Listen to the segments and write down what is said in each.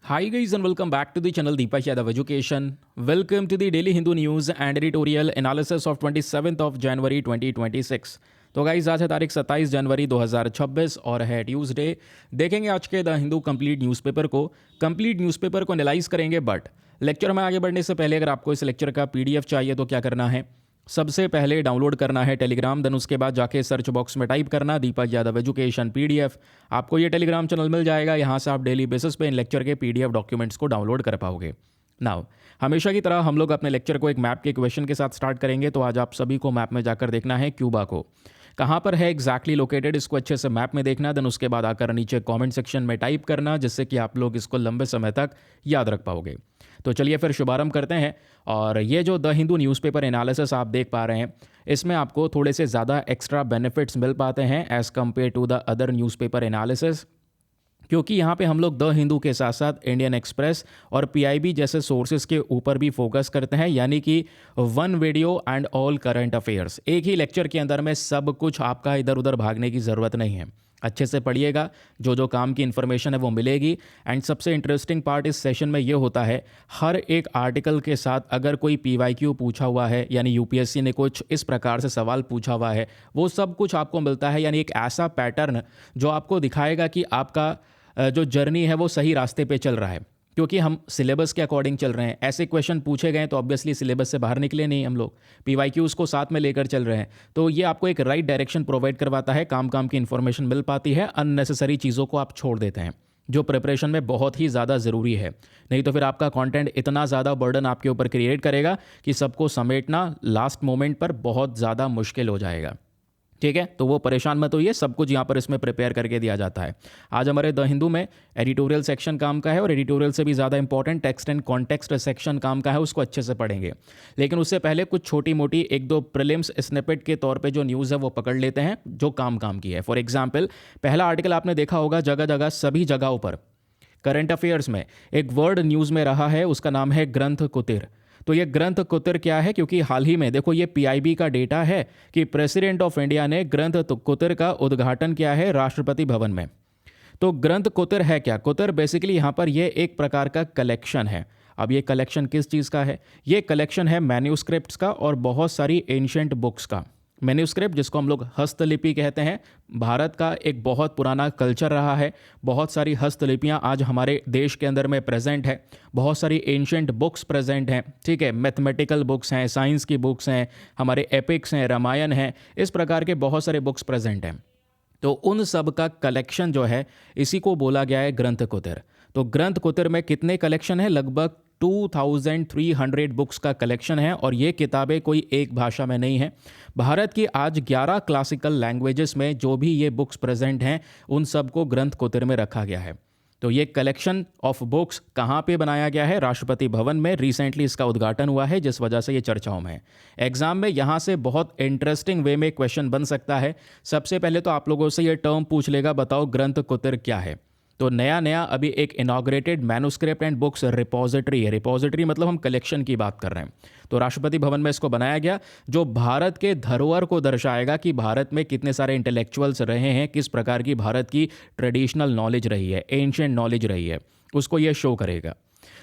Hi guys and welcome back to the channel Deepak Yadav Education. Welcome to the Daily Hindu News and Editorial Analysis of 27th of January 2026. तो guys आज है तारीख 27 जनवरी 2026 और है Tuesday. देखेंगे आज के द हिंदू कंप्लीट न्यूज़पेपर को एनालाइज करेंगे। बट लेक्चर में आगे बढ़ने से पहले अगर आपको इस लेक्चर का पीडीएफ चाहिए तो क्या करना है, सबसे पहले डाउनलोड करना है टेलीग्राम, देन उसके बाद जाके सर्च बॉक्स में टाइप करना दीपक यादव एजुकेशन पीडीएफ। आपको ये टेलीग्राम चैनल मिल जाएगा, यहाँ से आप डेली बेसिस पे इन लेक्चर के पीडीएफ डॉक्यूमेंट्स को डाउनलोड कर पाओगे। नाउ हमेशा की तरह हम लोग अपने लेक्चर को एक मैप के क्वेश्चन के साथ स्टार्ट करेंगे। तो आज आप सभी को मैप में जाकर देखना है क्यूबा को कहाँ पर है एग्जैक्टली लोकेटेड, इसको अच्छे से मैप में देखना। देन उसके बाद आकर नीचे कमेंट सेक्शन में टाइप करना, जिससे कि आप लोग इसको लंबे समय तक याद रख पाओगे। तो चलिए फिर शुभारंभ करते हैं। और ये जो द हिंदू न्यूज़पेपर एनालिसिस आप देख पा रहे हैं, इसमें आपको थोड़े से ज़्यादा एक्स्ट्रा बेनिफिट्स मिल पाते हैं as compare to the other newspaper analysis, क्योंकि यहाँ पे हम लोग द हिंदू के साथ साथ इंडियन एक्सप्रेस और पीआईबी जैसे सोर्सेज के ऊपर भी फोकस करते हैं, यानी कि one video and all current affairs. एक ही लेक्चर के अंदर में सब कुछ, आपका इधर उधर भागने की ज़रूरत नहीं है। अच्छे से पढ़िएगा, जो जो काम की इन्फॉर्मेशन है वो मिलेगी। एंड सबसे इंटरेस्टिंग पार्ट इस सेशन में ये होता है, हर एक आर्टिकल के साथ अगर कोई पीवाईक्यू पूछा हुआ है, यानी यूपीएससी ने कुछ इस प्रकार से सवाल पूछा हुआ है, वो सब कुछ आपको मिलता है। यानी एक ऐसा पैटर्न जो आपको दिखाएगा कि आपका जो जर्नी है वो सही रास्ते पे चल रहा है, क्योंकि हम सिलेबस के अकॉर्डिंग चल रहे हैं। ऐसे क्वेश्चन पूछे गए तो ऑब्वियसली सिलेबस से बाहर निकले नहीं, हम लोग पीवाईक्यूज़ को साथ में लेकर चल रहे हैं। तो ये आपको एक राइट डायरेक्शन प्रोवाइड करवाता है, काम काम की इन्फॉर्मेशन मिल पाती है, अननेसेसरी चीज़ों को आप छोड़ देते हैं जो प्रिपरेशन में बहुत ही ज़्यादा ज़रूरी है। नहीं तो फिर आपका कंटेंट इतना ज़्यादा बर्डन आपके ऊपर क्रिएट करेगा कि सबको समेटना लास्ट मोमेंट पर बहुत ज़्यादा मुश्किल हो जाएगा। ठीक है, तो वो परेशान मत होइए, सब कुछ यहाँ पर इसमें प्रिपेयर करके दिया जाता है। आज हमारे द हिंदू में एडिटोरियल सेक्शन काम का है, और एडिटोरियल से भी ज़्यादा important text and context section काम का है, उसको अच्छे से पढ़ेंगे। लेकिन उससे पहले कुछ छोटी मोटी एक दो प्रीलिम्स स्निपेट के तौर पे जो न्यूज़ है वो पकड़ लेते हैं, जो काम की है। फॉर एग्जाम्पल, पहला आर्टिकल आपने देखा होगा, जगह जगह सभी जगहों पर करंट अफेयर्स में एक वर्ड न्यूज़ में रहा है, उसका नाम है ग्रंथ कुतिर। तो ये ग्रंथ कुतिर क्या है, क्योंकि हाल ही में देखो ये पीआईबी का डेटा है कि प्रेसिडेंट ऑफ इंडिया ने ग्रंथ कुतिर का उद्घाटन किया है राष्ट्रपति भवन में। तो ग्रंथ कुतिर है क्या? कुतिर बेसिकली यहाँ पर ये एक प्रकार का कलेक्शन है। अब ये कलेक्शन किस चीज़ का है? ये कलेक्शन है मैन्यूस्क्रिप्ट्स का और बहुत सारी एंशिएंट बुक्स का। मैन्यूस्क्रिप्ट जिसको हम लोग हस्तलिपि कहते हैं, भारत का एक बहुत पुराना कल्चर रहा है। बहुत सारी हस्तलिपियाँ आज हमारे देश के अंदर में प्रेजेंट है, बहुत सारी एंशिएंट बुक्स प्रेजेंट हैं। ठीक है, मैथमेटिकल बुक्स हैं, साइंस की बुक्स हैं, हमारे एपिक्स हैं, रामायण है, इस प्रकार के बहुत सारे बुक्स प्रेजेंट हैं। तो उन सब का कलेक्शन जो है, इसी को बोला गया है ग्रंथ कुतिर। तो ग्रंथ कुतिर में कितने कलेक्शन है? लगभग 2300 बुक्स का कलेक्शन है, और ये किताबें कोई एक भाषा में नहीं है। भारत की आज 11 क्लासिकल लैंग्वेजेस में जो भी ये बुक्स प्रेजेंट हैं, उन सब को ग्रंथ कुतिर में रखा गया है। तो ये कलेक्शन ऑफ बुक्स कहाँ पे बनाया गया है? राष्ट्रपति भवन में। रिसेंटली इसका उद्घाटन हुआ है, जिस वजह से ये चर्चाओं में है। एग्जाम में यहाँ से बहुत इंटरेस्टिंग वे में क्वेश्चन बन सकता है। सबसे पहले तो आप लोगों से ये टर्म पूछ लेगा, बताओ ग्रंथ कुतिर क्या है? तो नया अभी एक inaugurated manuscript and books repository है। रिपोजिटरी मतलब हम कलेक्शन की बात कर रहे हैं। तो राष्ट्रपति भवन में इसको बनाया गया, जो भारत के धरोहर को दर्शाएगा कि भारत में कितने सारे इंटेलेक्चुअल्स रहे हैं, किस प्रकार की भारत की ट्रेडिशनल नॉलेज रही है, एंशिएंट नॉलेज रही है, उसको ये शो करेगा।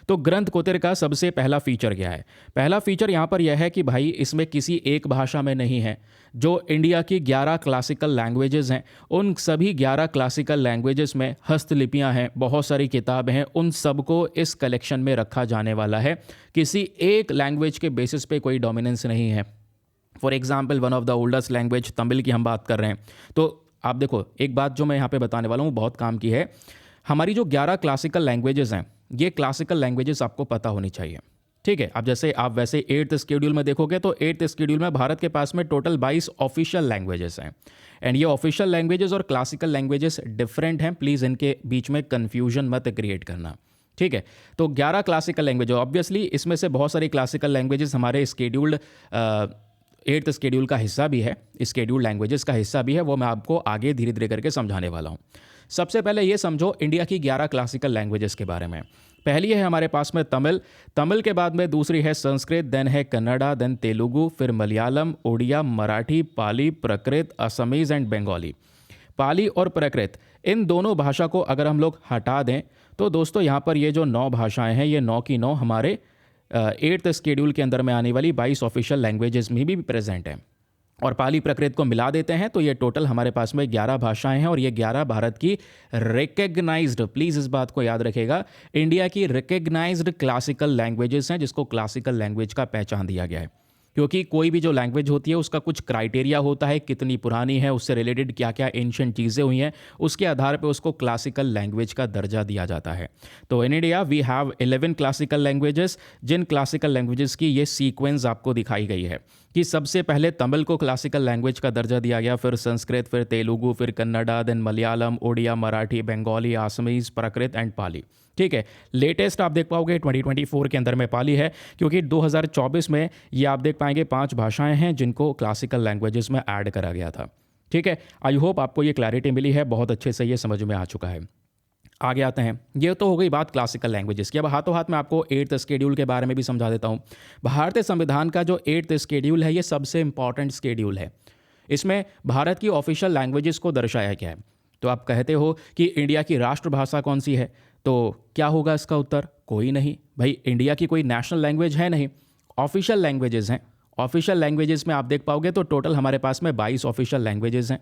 तो ग्रंथ कुतिर का सबसे पहला फीचर क्या है? पहला फीचर यहाँ पर यह है कि भाई इसमें किसी एक भाषा में नहीं है। जो इंडिया की 11 क्लासिकल लैंग्वेजेस हैं, उन सभी 11 क्लासिकल लैंग्वेजेस में हस्तलिपियाँ हैं, बहुत सारी किताबें हैं, उन सबको इस कलेक्शन में रखा जाने वाला है। किसी एक लैंग्वेज के बेसिस पे कोई डोमिनेंस नहीं है। For example, one of the oldest language Tamil की हम बात कर रहे हैं। तो आप देखो, एक बात जो मैं यहाँ पे बताने वाला हूँ बहुत काम की है। हमारी जो 11 क्लासिकल लैंग्वेजेस हैं, ये क्लासिकल लैंग्वेजेस आपको पता होनी चाहिए। ठीक है, अब जैसे आप वैसे 8th शेड्यूल में देखोगे तो 8th शेड्यूल में भारत के पास में टोटल 22 ऑफिशियल लैंग्वेजेस हैं। एंड ये ऑफिशियल लैंग्वेजेस और क्लासिकल लैंग्वेजेस डिफरेंट हैं, प्लीज़ इनके बीच में कन्फ्यूजन मत क्रिएट करना। ठीक है, तो 11 क्लासिकल लैंग्वेज, ऑब्वियसली इसमें से बहुत सारी क्लासिकल लैंग्वेजेस हमारे स्केड्यूल्ड 8th शेड्यूल का हिस्सा भी है, स्केड्यूल्ड लैंग्वेजेस का हिस्सा भी है। वो मैं आपको आगे धीरे धीरे करके समझाने वाला हूँ। सबसे पहले ये समझो इंडिया की 11 क्लासिकल लैंग्वेजेस के बारे में। पहली है हमारे पास में तमिल के बाद में दूसरी है संस्कृत, देन है कन्नड़ा, देन तेलुगु, फिर मलयालम, उड़िया, मराठी, पाली, प्राकृत, असमीज एंड बंगाली। पाली और प्राकृत इन दोनों भाषा को अगर हम लोग हटा दें तो दोस्तों यहाँ पर ये जो 9 भाषाएं हैं, ये 9 की 9 हमारे 8th शेड्यूल के अंदर में आने वाली 22 ऑफिशियल लैंग्वेजेस में भी प्रेजेंट हैं। और पाली प्राकृत को मिला देते हैं तो ये टोटल हमारे पास में 11 भाषाएं हैं, और ये 11 भारत की रिकग्नाइज्ड, प्लीज़ इस बात को याद रखेगा, इंडिया की रिकग्नाइज्ड क्लासिकल लैंग्वेजेस हैं, जिसको क्लासिकल लैंग्वेज का पहचान दिया गया है। क्योंकि कोई भी जो लैंग्वेज होती है उसका कुछ क्राइटेरिया होता है, कितनी पुरानी है, उससे रिलेटेड क्या क्या एंशिएंट चीज़ें हुई हैं, उसके आधार पे उसको क्लासिकल लैंग्वेज का दर्जा दिया जाता है। तो in India we have 11 classical languages, जिन क्लासिकल लैंग्वेजेस की ये सीक्वेंस आपको दिखाई गई है कि सबसे पहले तमिल को क्लासिकल लैंग्वेज का दर्जा दिया गया, फिर संस्कृत, फिर तेलुगु, फिर कन्नड़ा, देन मलयालम, ओडिया, मराठी, बंगाली, आसमीज, प्राकृत एंड पाली। ठीक है, लेटेस्ट आप देख पाओगे 2024 के अंदर में पाली है, क्योंकि 2024 में ये आप देख पाएंगे 5 भाषाएं हैं जिनको क्लासिकल लैंग्वेजेस में ऐड करा गया था। ठीक है, आई होप आपको ये क्लैरिटी मिली है, बहुत अच्छे से ये समझ में आ चुका है। आगे आते हैं, ये तो हो गई बात क्लासिकल लैंग्वेजेस की। अब हाथों हाथ में आपको 8th शेड्यूल के बारे में भी समझा देता हूँ। भारतीय संविधान का जो 8th शेड्यूल है, ये सबसे इंपॉर्टेंट शेड्यूल है। इसमें भारत की ऑफिशियल लैंग्वेजेस को दर्शाया गया है। तो आप कहते हो कि इंडिया की राष्ट्रभाषा कौन सी है, तो क्या होगा इसका उत्तर? कोई नहीं भाई, इंडिया की कोई नेशनल लैंग्वेज है नहीं, ऑफिशियल लैंग्वेजेस हैं। ऑफिशियल लैंग्वेजेस में आप देख पाओगे तो टोटल हमारे पास में 22 ऑफिशियल लैंग्वेजेस हैं,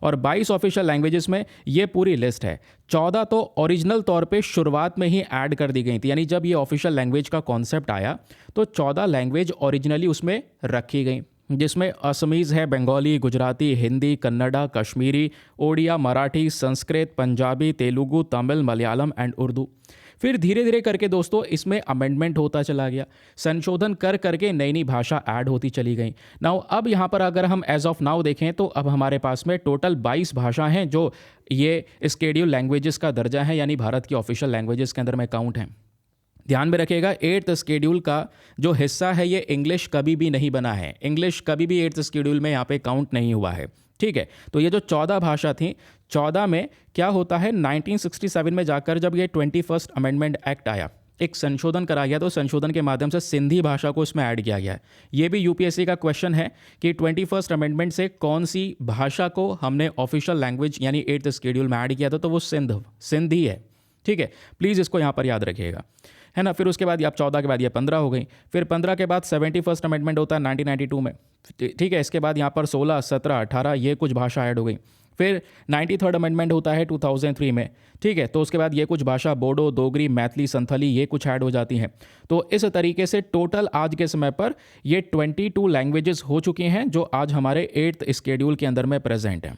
और 22 ऑफिशियल लैंग्वेजेस में ये पूरी लिस्ट है। 14 तो ओरिजिनल तौर पे शुरुआत में ही ऐड कर दी गई थी, यानी जब ये ऑफिशियल लैंग्वेज का कॉन्सेप्ट आया तो 14 लैंग्वेज ओरिजिनली उसमें रखी गई, जिसमें असमीज़ है, बंगाली, गुजराती, हिंदी, कन्नड़ा, कश्मीरी, ओडिया, मराठी, संस्कृत, पंजाबी, तेलुगु, तमिल, मलयालम एंड उर्दू। फिर धीरे धीरे करके दोस्तों इसमें अमेंडमेंट होता चला गया, संशोधन कर करके नई नई भाषा ऐड होती चली गई। नाउ अब यहाँ पर अगर हम एज ऑफ नाउ देखें तो अब हमारे पास में टोटल 22 भाषा हैं जो ये शेड्यूल लैंग्वेजेस का दर्जा है, यानी भारत की ऑफिशियल लैंग्वेजेस के अंदर में काउंट हैं। ध्यान में रखिएगा, 8th शेड्यूल का जो हिस्सा है ये इंग्लिश कभी भी नहीं बना है, इंग्लिश कभी भी 8th शेड्यूल में यहाँ पे काउंट नहीं हुआ है। ठीक है, तो ये जो 14 भाषा थी, 14 में क्या होता है, 1967 में जाकर जब ये 21st अमेंडमेंट एक्ट आया, एक संशोधन करा गया, तो संशोधन के माध्यम से सिंधी भाषा को इसमें ऐड किया गया है। ये भी यूपीएससी का क्वेश्चन है कि 21st अमेंडमेंट से कौन सी भाषा को हमने ऑफिशियल लैंग्वेज यानी 8th शेड्यूल में ऐड किया था, तो वो सिंधी है। ठीक है, प्लीज़ इसको यहाँ पर याद रखिएगा, है ना। फिर उसके बाद ये आप 14 के बाद ये 15 हो गई, फिर 15 के बाद 71st अमेंडमेंट होता है 1992 में। ठीक है, इसके बाद यहाँ पर 16, 17, 18 ये कुछ भाषा ऐड हो गई। फिर 93rd अमेंडमेंट होता है 2003 में। ठीक है, तो उसके बाद ये कुछ भाषा बोडो, दोगरी, मैथिली, संथली ये कुछ ऐड हो जाती हैं। तो इस तरीके से टोटल आज के समय पर ये 22 लैंग्वेजेस हो चुकी हैं जो आज हमारे 8th शेड्यूल के अंदर में प्रेजेंट हैं।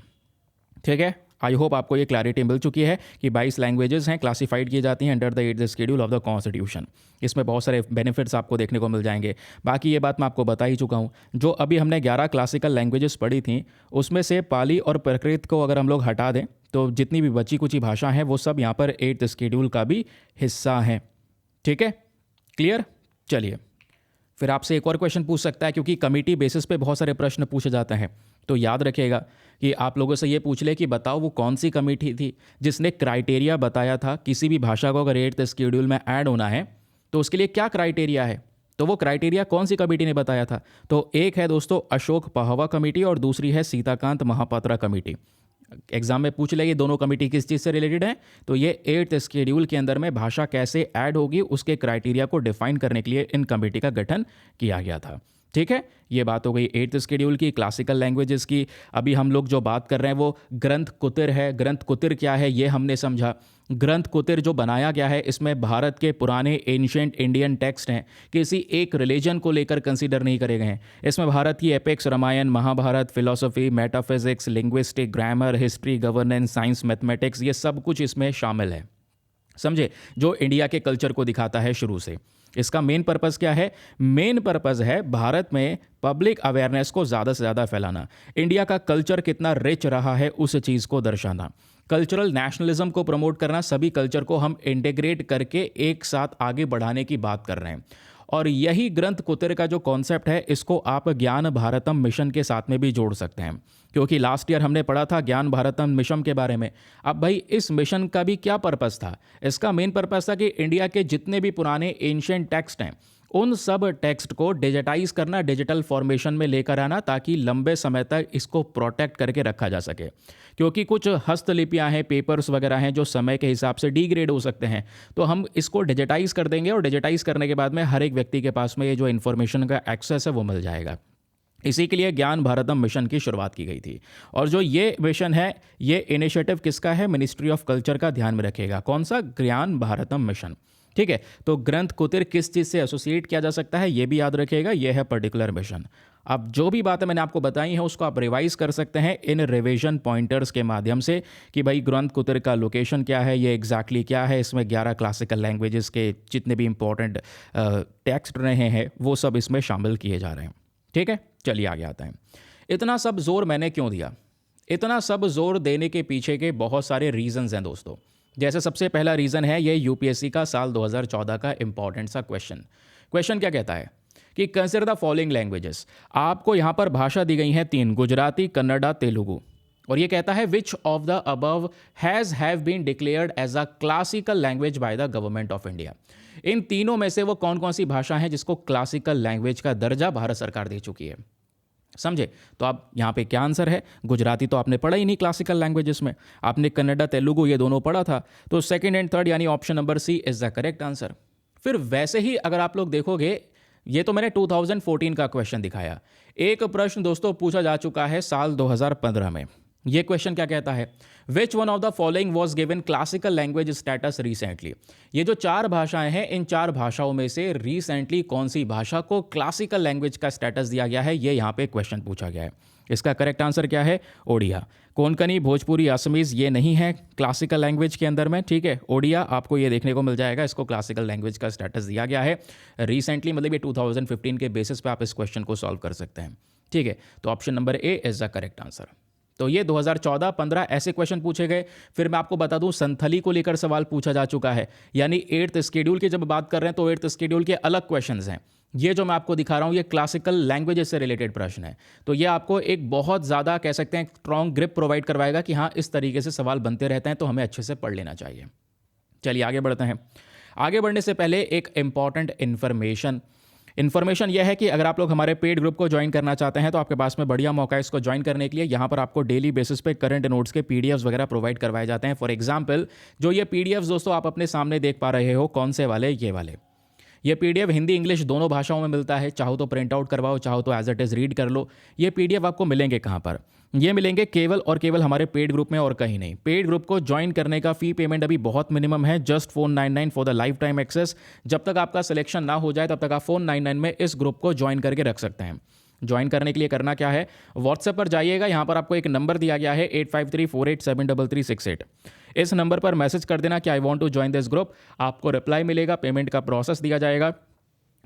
ठीक है, आई होप आपको ये क्लैरिटी मिल चुकी है कि 22 लैंग्वेजेस हैं, क्लासिफाइड की जाती हैं under the 8th schedule of the constitution. इसमें बहुत सारे बेनिफिट्स आपको देखने को मिल जाएंगे। बाकी ये बात मैं आपको बता ही चुका हूँ। जो अभी हमने 11 क्लासिकल लैंग्वेजेस पढ़ी थी, उसमें से पाली और प्राकृत को अगर हम लोग हटा दें तो जितनी भी बची कुची भाषा हैं वो सब यहाँ पर 8th शेड्यूल का भी हिस्सा हैं। ठीक है, क्लियर। चलिए, फिर आपसे एक और क्वेश्चन पूछ सकता है, क्योंकि कमेटी बेसिस पे बहुत सारे प्रश्न पूछे जाते हैं। तो याद रखिएगा कि आप लोगों से ये पूछ ले कि बताओ वो कौन सी कमेटी थी जिसने क्राइटेरिया बताया था किसी भी भाषा को अगर 8th शेड्यूल में ऐड होना है तो उसके लिए क्या क्राइटेरिया है। तो वो क्राइटेरिया कौन सी कमेटी ने बताया था? तो एक है दोस्तों अशोक पहवा कमेटी और दूसरी है सीताकांत महापात्रा कमेटी। एग्जाम में पूछ ले ये दोनों कमेटी किस चीज़ से रिलेटेड है, तो ये 8th शेड्यूल के अंदर में भाषा कैसे ऐड होगी उसके क्राइटेरिया को डिफाइन करने के लिए इन कमेटी का गठन किया गया था। ठीक है, ये बात हो गई 8th शेड्यूल की, क्लासिकल लैंग्वेजेस की। अभी हम लोग जो बात कर रहे हैं वो ग्रंथ कुतिर है। ग्रंथ कुतिर क्या है ये हमने समझा। ग्रंथ कुतिर जो बनाया गया है इसमें भारत के पुराने एंशिएंट इंडियन टेक्स्ट हैं, किसी एक रिलीजन को लेकर कंसीडर नहीं करे गए हैं। इसमें भारत की epics, Ramayana, Mahabharata, philosophy, metaphysics, linguistic, grammar, history, governance, science, mathematics, ये सब कुछ इसमें शामिल है। समझे, जो इंडिया के कल्चर को दिखाता है शुरू से। इसका मेन पर्पस क्या है? मेन पर्पस है भारत में पब्लिक अवेयरनेस को ज़्यादा से ज़्यादा फैलाना, इंडिया का कल्चर कितना रिच रहा है उस चीज़ को दर्शाना, कल्चरल नेशनलिज्म को प्रमोट करना, सभी कल्चर को हम इंटीग्रेट करके एक साथ आगे बढ़ाने की बात कर रहे हैं। और यही ग्रंथ कुतिर का जो कॉन्सेप्ट है इसको आप ज्ञान भारतम मिशन के साथ में भी जोड़ सकते हैं, क्योंकि लास्ट ईयर हमने पढ़ा था ज्ञान भारतम मिशन के बारे में। अब भाई इस मिशन का भी क्या पर्पस था? इसका मेन पर्पस था कि इंडिया के जितने भी पुराने एंशिएंट टेक्स्ट हैं उन सब टेक्स्ट को डिजिटाइज करना, डिजिटल फॉर्मेशन में लेकर आना, ताकि लंबे समय तक इसको प्रोटेक्ट करके रखा जा सके। क्योंकि कुछ हस्तलिपियां हैं, पेपर्स वगैरह हैं जो समय के हिसाब से डिग्रेड हो सकते हैं, तो हम इसको डिजिटाइज कर देंगे और डिजिटाइज करने के बाद में हर एक व्यक्ति के पास में ये जो इन्फॉर्मेशन का एक्सेस है वो मिल जाएगा। इसी के लिए ज्ञान भारतम मिशन की शुरुआत की गई थी। और जो ये मिशन है, ये इनिशिएटिव किसका है? मिनिस्ट्री ऑफ कल्चर का। ध्यान में रखिएगा, कौन सा? ज्ञान भारतम मिशन। ठीक है, तो ग्रंथ कुटीर किस चीज़ से एसोसिएट किया जा सकता है, ये भी याद रखिएगा, ये है पर्टिकुलर मिशन। अब जो भी बातें मैंने आपको बताई हैं उसको आप रिवाइज कर सकते हैं इन रिवीजन पॉइंटर्स के माध्यम से कि भाई ग्रंथ कुटीर का लोकेशन क्या है, ये एग्जैक्टली क्या है, इसमें 11 क्लासिकल लैंग्वेजेस के जितने भी इंपॉर्टेंट टेक्स्ट रहे हैं वो सब इसमें शामिल किए जा रहे हैं। ठीक है, चलिए आगे आता है। इतना सब जोर मैंने क्यों दिया? इतना सब जोर देने के पीछे के बहुत सारे रीजंस हैं दोस्तों। जैसे सबसे पहला रीज़न है ये यूपीएससी का साल 2014 का इंपॉर्टेंट सा क्वेश्चन क्या कहता है कि कंसिडर द फॉलोइंग लैंग्वेजेस। आपको यहाँ पर भाषा दी गई हैं 3, गुजराती, कन्नड़ा, तेलुगु, और ये कहता है which of the above have been declared as a classical language by the government of India. इन तीनों में से वो कौन कौन सी भाषा हैं जिसको क्लासिकल लैंग्वेज का दर्जा भारत सरकार दे चुकी है? समझे? तो आप यहाँ पे क्या आंसर है? गुजराती तो आपने पढ़ा ही नहीं क्लासिकल लैंग्वेजेस में, आपने कन्नड़ा, तेलुगु ये दोनों पढ़ा था, तो सेकंड एंड थर्ड यानी option number C is the correct answer. फिर वैसे ही अगर आप लोग देखोगे, ये तो मैंने 2014 का क्वेश्चन दिखाया। एक प्रश्न दोस्तों पूछा जा चुका है साल 2015 में। ये क्वेश्चन क्या कहता है? Which one of the following was given classical language status recently. ये जो 4 भाषाएं हैं, इन 4 भाषाओं में से रिसेंटली कौन सी भाषा को क्लासिकल लैंग्वेज का स्टेटस दिया गया है, ये यहाँ पे क्वेश्चन पूछा गया है। इसका करेक्ट आंसर क्या है? ओडिया। कोंकणी, भोजपुरी, असमीज ये नहीं है क्लासिकल लैंग्वेज के अंदर में। ठीक है, ओडिया आपको ये देखने को मिल जाएगा, इसको क्लासिकल लैंग्वेज का स्टेटस दिया गया है रिसेंटली, मतलब ये 2015 के बेसिस पे आप इस क्वेश्चन को सॉल्व कर सकते हैं। ठीक है, तो option number A is the correct answer. तो ये 2014-15 ऐसे क्वेश्चन पूछे गए। फिर मैं आपको बता दूं संथली को लेकर सवाल पूछा जा चुका है, यानी 8th शेड्यूल की जब बात कर रहे हैं तो 8th शेड्यूल के अलग क्वेश्चंस हैं। ये जो मैं आपको दिखा रहा हूं ये क्लासिकल लैंग्वेजेस से रिलेटेड प्रश्न है, तो ये आपको एक बहुत ज़्यादा कह सकते हैं स्ट्रॉन्ग ग्रिप प्रोवाइड करवाएगा कि हाँ इस तरीके से सवाल बनते रहते हैं, तो हमें अच्छे से पढ़ लेना चाहिए। चलिए आगे बढ़ते हैं। आगे बढ़ने से पहले एक इंपॉर्टेंट इन्फॉर्मेशन यह है कि अगर आप लोग हमारे पेड ग्रुप को ज्वाइन करना चाहते हैं तो आपके पास में बढ़िया मौका है इसको ज्वाइन करने के लिए। यहाँ पर आपको डेली बेसिस पे करंट नोट्स के पीडीएफ्स वगैरह प्रोवाइड करवाए जाते हैं। फॉर एग्जांपल जो ये पीडीएफ्स दोस्तों आप अपने सामने देख पा रहे हो, कौन से वाले? ये वाले। ये पीडीएफ हिंदी इंग्लिश दोनों भाषाओं में मिलता है, चाहो तो प्रिंट आउट करवाओ, चाहो तो एज इट इज़ रीड कर लो। ये पीडीएफ आपको मिलेंगे कहाँ पर? ये मिलेंगे केवल और केवल हमारे पेड ग्रुप में और कहीं नहीं। पेड ग्रुप को ज्वाइन करने का फी पेमेंट अभी बहुत मिनिमम है, just 499 for the lifetime access. जब तक आपका सिलेक्शन ना हो जाए तब तक आप 499 में इस ग्रुप को ज्वाइन करके रख सकते हैं। ज्वाइन करने के लिए करना क्या है? व्हाट्सएप पर जाइएगा, यहाँ पर आपको एक नंबर दिया गया है 8534873368। इस नंबर पर मैसेज कर देना कि I want to join this group. आपको रिप्लाई मिलेगा, पेमेंट का प्रोसेस दिया जाएगा,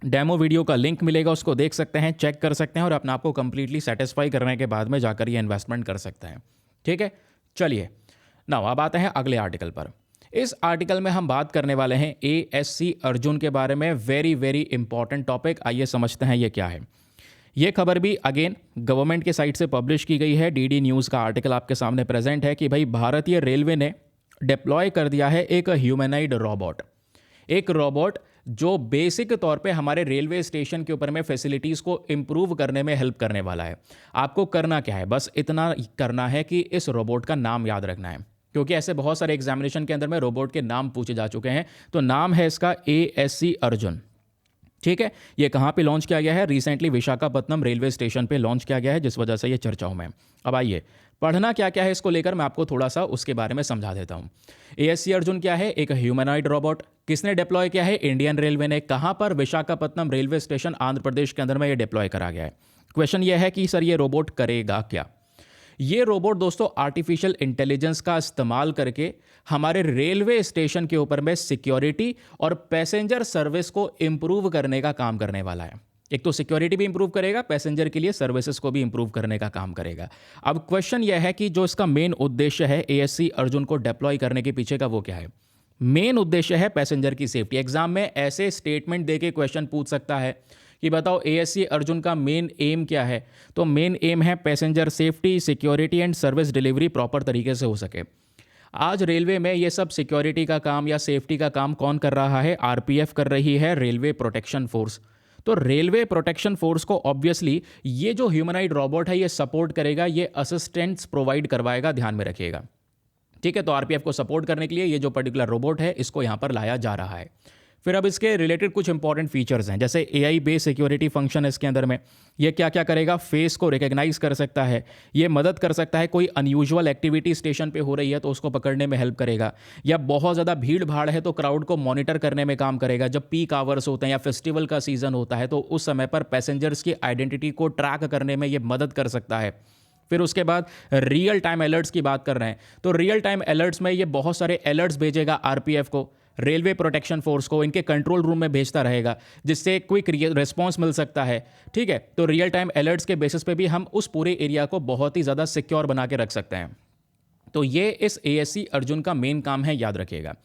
डेमो वीडियो का लिंक मिलेगा, उसको देख सकते हैं, चेक कर सकते हैं और अपने आप को कंप्लीटली सेटिस्फाई करने के बाद में जाकर ये इन्वेस्टमेंट कर सकते हैं। ठीक है, चलिए नाउ अब आते हैं अगले आर्टिकल पर। इस आर्टिकल में हम बात करने वाले हैं एएससी अर्जुन के बारे में। वेरी वेरी इंपॉर्टेंट टॉपिक, आइए समझते हैं ये क्या है। ये खबर भी अगेन गवर्नमेंट के साइट से पब्लिश की गई है। डीडी न्यूज़ का आर्टिकल आपके सामने प्रेजेंट है कि भाई भारतीय रेलवे ने डिप्लॉय कर दिया है एक ह्यूमैनॉइड रोबोट। एक रोबोट जो बेसिक तौर पे हमारे रेलवे स्टेशन के ऊपर में फैसिलिटीज़ को इम्प्रूव करने में हेल्प करने वाला है। आपको करना क्या है? बस इतना करना है कि इस रोबोट का नाम याद रखना है, क्योंकि ऐसे बहुत सारे एग्जामिनेशन के अंदर में रोबोट के नाम पूछे जा चुके हैं। तो नाम है इसका एएससी अर्जुन। ठीक है, ये कहाँ पे लॉन्च किया गया है? रिसेंटली विशाखापत्तनम रेलवे स्टेशन पे लॉन्च किया गया है, जिस वजह से ये चर्चाओं में। अब आइए पढ़ना क्या क्या है इसको लेकर मैं आपको थोड़ा सा उसके बारे में समझा देता हूँ। एएससी अर्जुन क्या है? एक ह्यूमैनॉइड रोबोट। किसने डिप्लॉय किया है? इंडियन रेलवे ने। कहाँ पर? विशाखापत्तनम रेलवे स्टेशन, आंध्र प्रदेश के अंदर में ये डिप्लॉय करा गया है। क्वेश्चन ये है कि सर ये रोबोट करेगा क्या? ये रोबोट दोस्तों आर्टिफिशियल इंटेलिजेंस का इस्तेमाल करके हमारे रेलवे स्टेशन के ऊपर में सिक्योरिटी और पैसेंजर सर्विस को इंप्रूव करने का काम करने वाला है। एक तो सिक्योरिटी भी इंप्रूव करेगा, पैसेंजर के लिए सर्विसेज को भी इंप्रूव करने का काम करेगा। अब क्वेश्चन यह है कि जो इसका मेन उद्देश्य है एएससी अर्जुन को डिप्लॉय करने के पीछे का, वो क्या है? मेन उद्देश्य है पैसेंजर की सेफ्टी। एग्जाम में ऐसे स्टेटमेंट देके क्वेश्चन पूछ सकता है कि बताओ एएससी अर्जुन का मेन एम क्या है? तो मेन एम है passenger safety, security and service delivery proper तरीके से हो सके। आज रेलवे में ये सब सिक्योरिटी का काम या सेफ्टी का काम कौन कर रहा है? आरपीएफ कर रही है, रेलवे प्रोटेक्शन फोर्स। तो रेलवे प्रोटेक्शन फोर्स को ऑब्वियसली ये जो ह्यूमनॉइड रोबोट है ये सपोर्ट करेगा, ये असिस्टेंस प्रोवाइड करवाएगा, ध्यान में रखिएगा। ठीक है, तो आरपीएफ को सपोर्ट करने के लिए ये जो पर्टिकुलर रोबोट है इसको यहाँ पर लाया जा रहा है। फिर अब इसके रिलेटेड कुछ इंपॉर्टेंट फीचर्स हैं, जैसे एआई बेस्ड सिक्योरिटी फंक्शन है इसके अंदर में। ये क्या क्या करेगा, फेस को रिकॉग्नाइज कर सकता है, ये मदद कर सकता है कोई अनयूजुअल एक्टिविटी स्टेशन पे हो रही है तो उसको पकड़ने में हेल्प करेगा, या बहुत ज़्यादा भीड़ भाड़ है तो क्राउड को मॉनिटर करने में काम करेगा। जब पीक आवर्स होते हैं या फेस्टिवल का सीजन होता है तो उस समय पर पैसेंजर्स की आइडेंटिटी को ट्रैक करने में ये मदद कर सकता है। फिर उसके बाद रियल टाइम अलर्ट्स की बात कर रहे हैं, तो रियल टाइम अलर्ट्स में ये बहुत सारे अलर्ट्स भेजेगा आरपीएफ को, रेलवे प्रोटेक्शन फोर्स को, इनके कंट्रोल रूम में भेजता रहेगा, जिससे क्विक रिस्पांस मिल सकता है। ठीक है, तो रियल टाइम अलर्ट्स के बेसिस पे भी हम उस पूरे एरिया को बहुत ही ज़्यादा सिक्योर बना के रख सकते हैं। तो ये इस एएससी अर्जुन का मेन काम है, याद रखिएगा।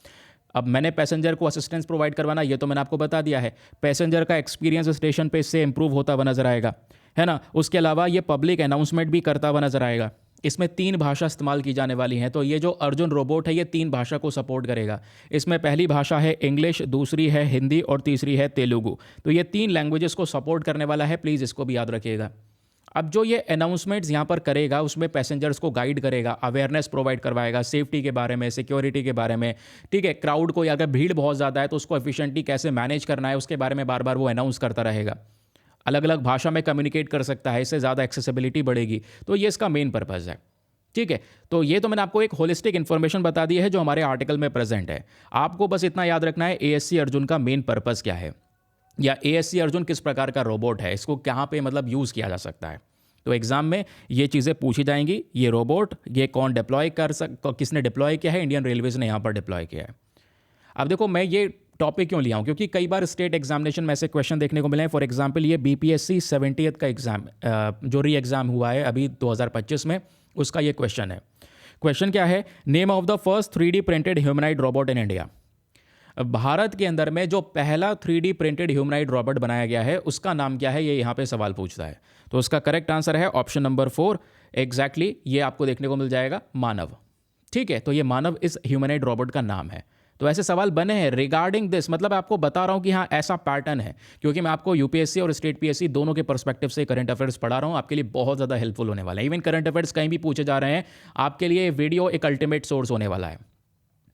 अब मैंने पैसेंजर को असिस्टेंस प्रोवाइड करवाना, ये तो मैंने आपको बता दिया है। पैसेंजर का एक्सपीरियंस स्टेशन पे इससे इंप्रूव होता हुआ नजर आएगा, है ना। उसके अलावा ये पब्लिक अनाउंसमेंट भी करता हुआ नजर आएगा। इसमें 3 भाषा इस्तेमाल की जाने वाली हैं, तो ये जो अर्जुन रोबोट है ये 3 भाषा को सपोर्ट करेगा। इसमें पहली भाषा है इंग्लिश, दूसरी है हिंदी और तीसरी है तेलुगु। तो ये 3 लैंग्वेजेस को सपोर्ट करने वाला है, प्लीज़ इसको भी याद रखिएगा। अब जो ये अनाउंसमेंट्स यहाँ पर करेगा उसमें पैसेंजर्स को गाइड करेगा, अवेयरनेस प्रोवाइड करवाएगा सेफ्टी के बारे में, सिक्योरिटी के बारे में। ठीक है, क्राउड को, अगर भीड़ बहुत ज़्यादा है तो उसको एफिशिएंटली कैसे मैनेज करना है उसके बारे में बार बार वो अनाउंस करता रहेगा। अलग अलग भाषा में कम्युनिकेट कर सकता है, इससे ज़्यादा एक्सेसिबिलिटी बढ़ेगी। तो ये इसका मेन पर्पज़ है। ठीक है, तो ये तो मैंने आपको एक होलिस्टिक इन्फॉर्मेशन बता दी है जो हमारे आर्टिकल में प्रेजेंट है। आपको बस इतना याद रखना है एएससी अर्जुन का मेन पर्पज़ क्या है, या एएससी अर्जुन किस प्रकार का रोबोट है, इसको कहाँ पे मतलब यूज़ किया जा सकता है। तो एग्जाम में ये चीज़ें पूछी जाएंगी। ये रोबोट ये कौन डिप्लॉय किसने डिप्लॉय किया है, इंडियन रेलवेज ने यहाँ पर डिप्लॉय किया है। अब देखो मैं ये टॉपिक क्यों लिया हूँ, क्योंकि कई बार स्टेट एग्जामिनेशन में ऐसे क्वेश्चन देखने को मिले हैं। फॉर एग्जांपल ये बीपीएससी 70th का एग्जाम जो री एग्ज़ाम हुआ है अभी 2025 में, उसका ये क्वेश्चन है। क्वेश्चन क्या है, name of the first 3D printed humanoid robot in India. Bharat के अंदर में जो पहला 3D प्रिंटेड ह्यूमनॉइड रोबोट बनाया गया है उसका नाम क्या है, ये यहाँ पे सवाल पूछता है। तो उसका करेक्ट आंसर है ऑप्शन नंबर 4। एग्जैक्टली ये आपको देखने को मिल जाएगा, मानव। ठीक है, तो ये मानव इस ह्यूमनॉइड रोबोट का नाम है। तो ऐसे सवाल बने हैं रिगार्डिंग दिस, मतलब आपको बता रहा हूं कि हाँ ऐसा पैटर्न है, क्योंकि मैं आपको यूपीएससी और स्टेट पीएससी दोनों के पर्सपेक्टिव से करंट अफेयर्स पढ़ा रहा हूं, आपके लिए बहुत ज़्यादा हेल्पफुल होने वाला है। इवन करंट अफेयर्स कहीं भी पूछे जा रहे हैं आपके लिए वीडियो एक अल्टीमेट सोर्स होने वाला है।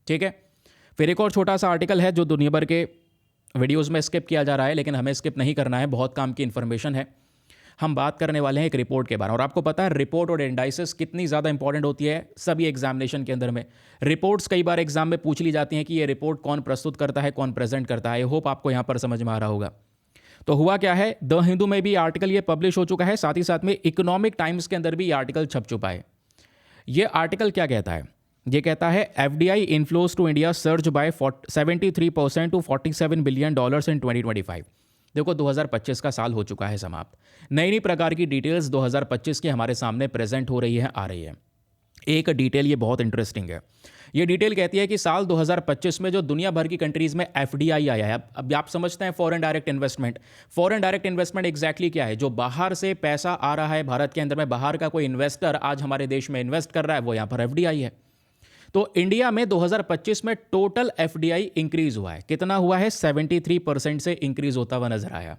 ठीक है, फिर एक और छोटा सा आर्टिकल है जो दुनिया भर के वीडियोज़ में स्किप किया जा रहा है, लेकिन हमें स्किप नहीं करना है, बहुत काम की इन्फॉर्मेशन है। हम बात करने वाले हैं एक रिपोर्ट के बारे में, और आपको पता है रिपोर्ट और इंडाइसिस कितनी ज़्यादा इंपॉर्टेंट होती है सभी एग्जामिनेशन के अंदर में। रिपोर्ट्स कई बार एग्जाम में पूछ ली जाती हैं कि ये रिपोर्ट कौन प्रस्तुत करता है, कौन प्रेजेंट करता है। आई होप आपको यहाँ पर समझ में आ रहा होगा। तो हुआ क्या है, द हिंदू में भी आर्टिकल ये पब्लिश हो चुका है, साथ ही साथ में इकोनॉमिक टाइम्स के अंदर भी ये आर्टिकल छप चुका है। ये आर्टिकल क्या कहता है, ये कहता है FDI inflows to India surge by 73% to $47 billion in 2025। देखो 2025 का साल हो चुका है समाप्त, नई नई प्रकार की डिटेल्स 2025 की हमारे सामने प्रेजेंट हो रही है, आ रही है। एक डिटेल ये बहुत इंटरेस्टिंग है। ये डिटेल कहती है कि साल 2025 में जो दुनिया भर की कंट्रीज में एफडीआई आया है, अब आप समझते हैं foreign direct investment. Foreign direct investment exactly क्या है, जो बाहर से पैसा आ रहा है भारत के अंदर में, बाहर का कोई इन्वेस्टर आज हमारे देश में इन्वेस्ट कर रहा है, वो यहाँ पर एफडीआई है। तो इंडिया में 2025 में टोटल एफडीआई इंक्रीज हुआ है, कितना हुआ है, 73% से इंक्रीज होता हुआ नजर आया।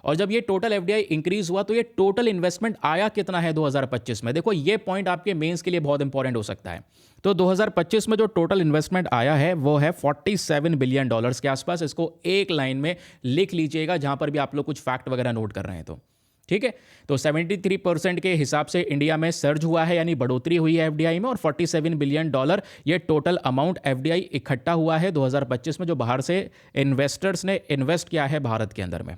और जब ये टोटल एफडीआई इंक्रीज हुआ तो ये टोटल इन्वेस्टमेंट आया कितना है 2025 में। देखो ये पॉइंट आपके मेंस के लिए बहुत इंपॉर्टेंट हो सकता है। तो 2025 में जो टोटल इन्वेस्टमेंट आया है वो है $47 बिलियन के आसपास। इसको एक लाइन में लिख लीजिएगा जहां पर भी आप लोग कुछ फैक्ट वगैरह नोट कर रहे हैं तो ठीक है। तो 73% के हिसाब से इंडिया में सर्ज हुआ है, यानी बढ़ोतरी हुई है एफडीआई में, और $47 बिलियन ये टोटल अमाउंट एफडीआई इकट्ठा हुआ है 2025 में, जो बाहर से इन्वेस्टर्स ने इन्वेस्ट किया है भारत के अंदर में।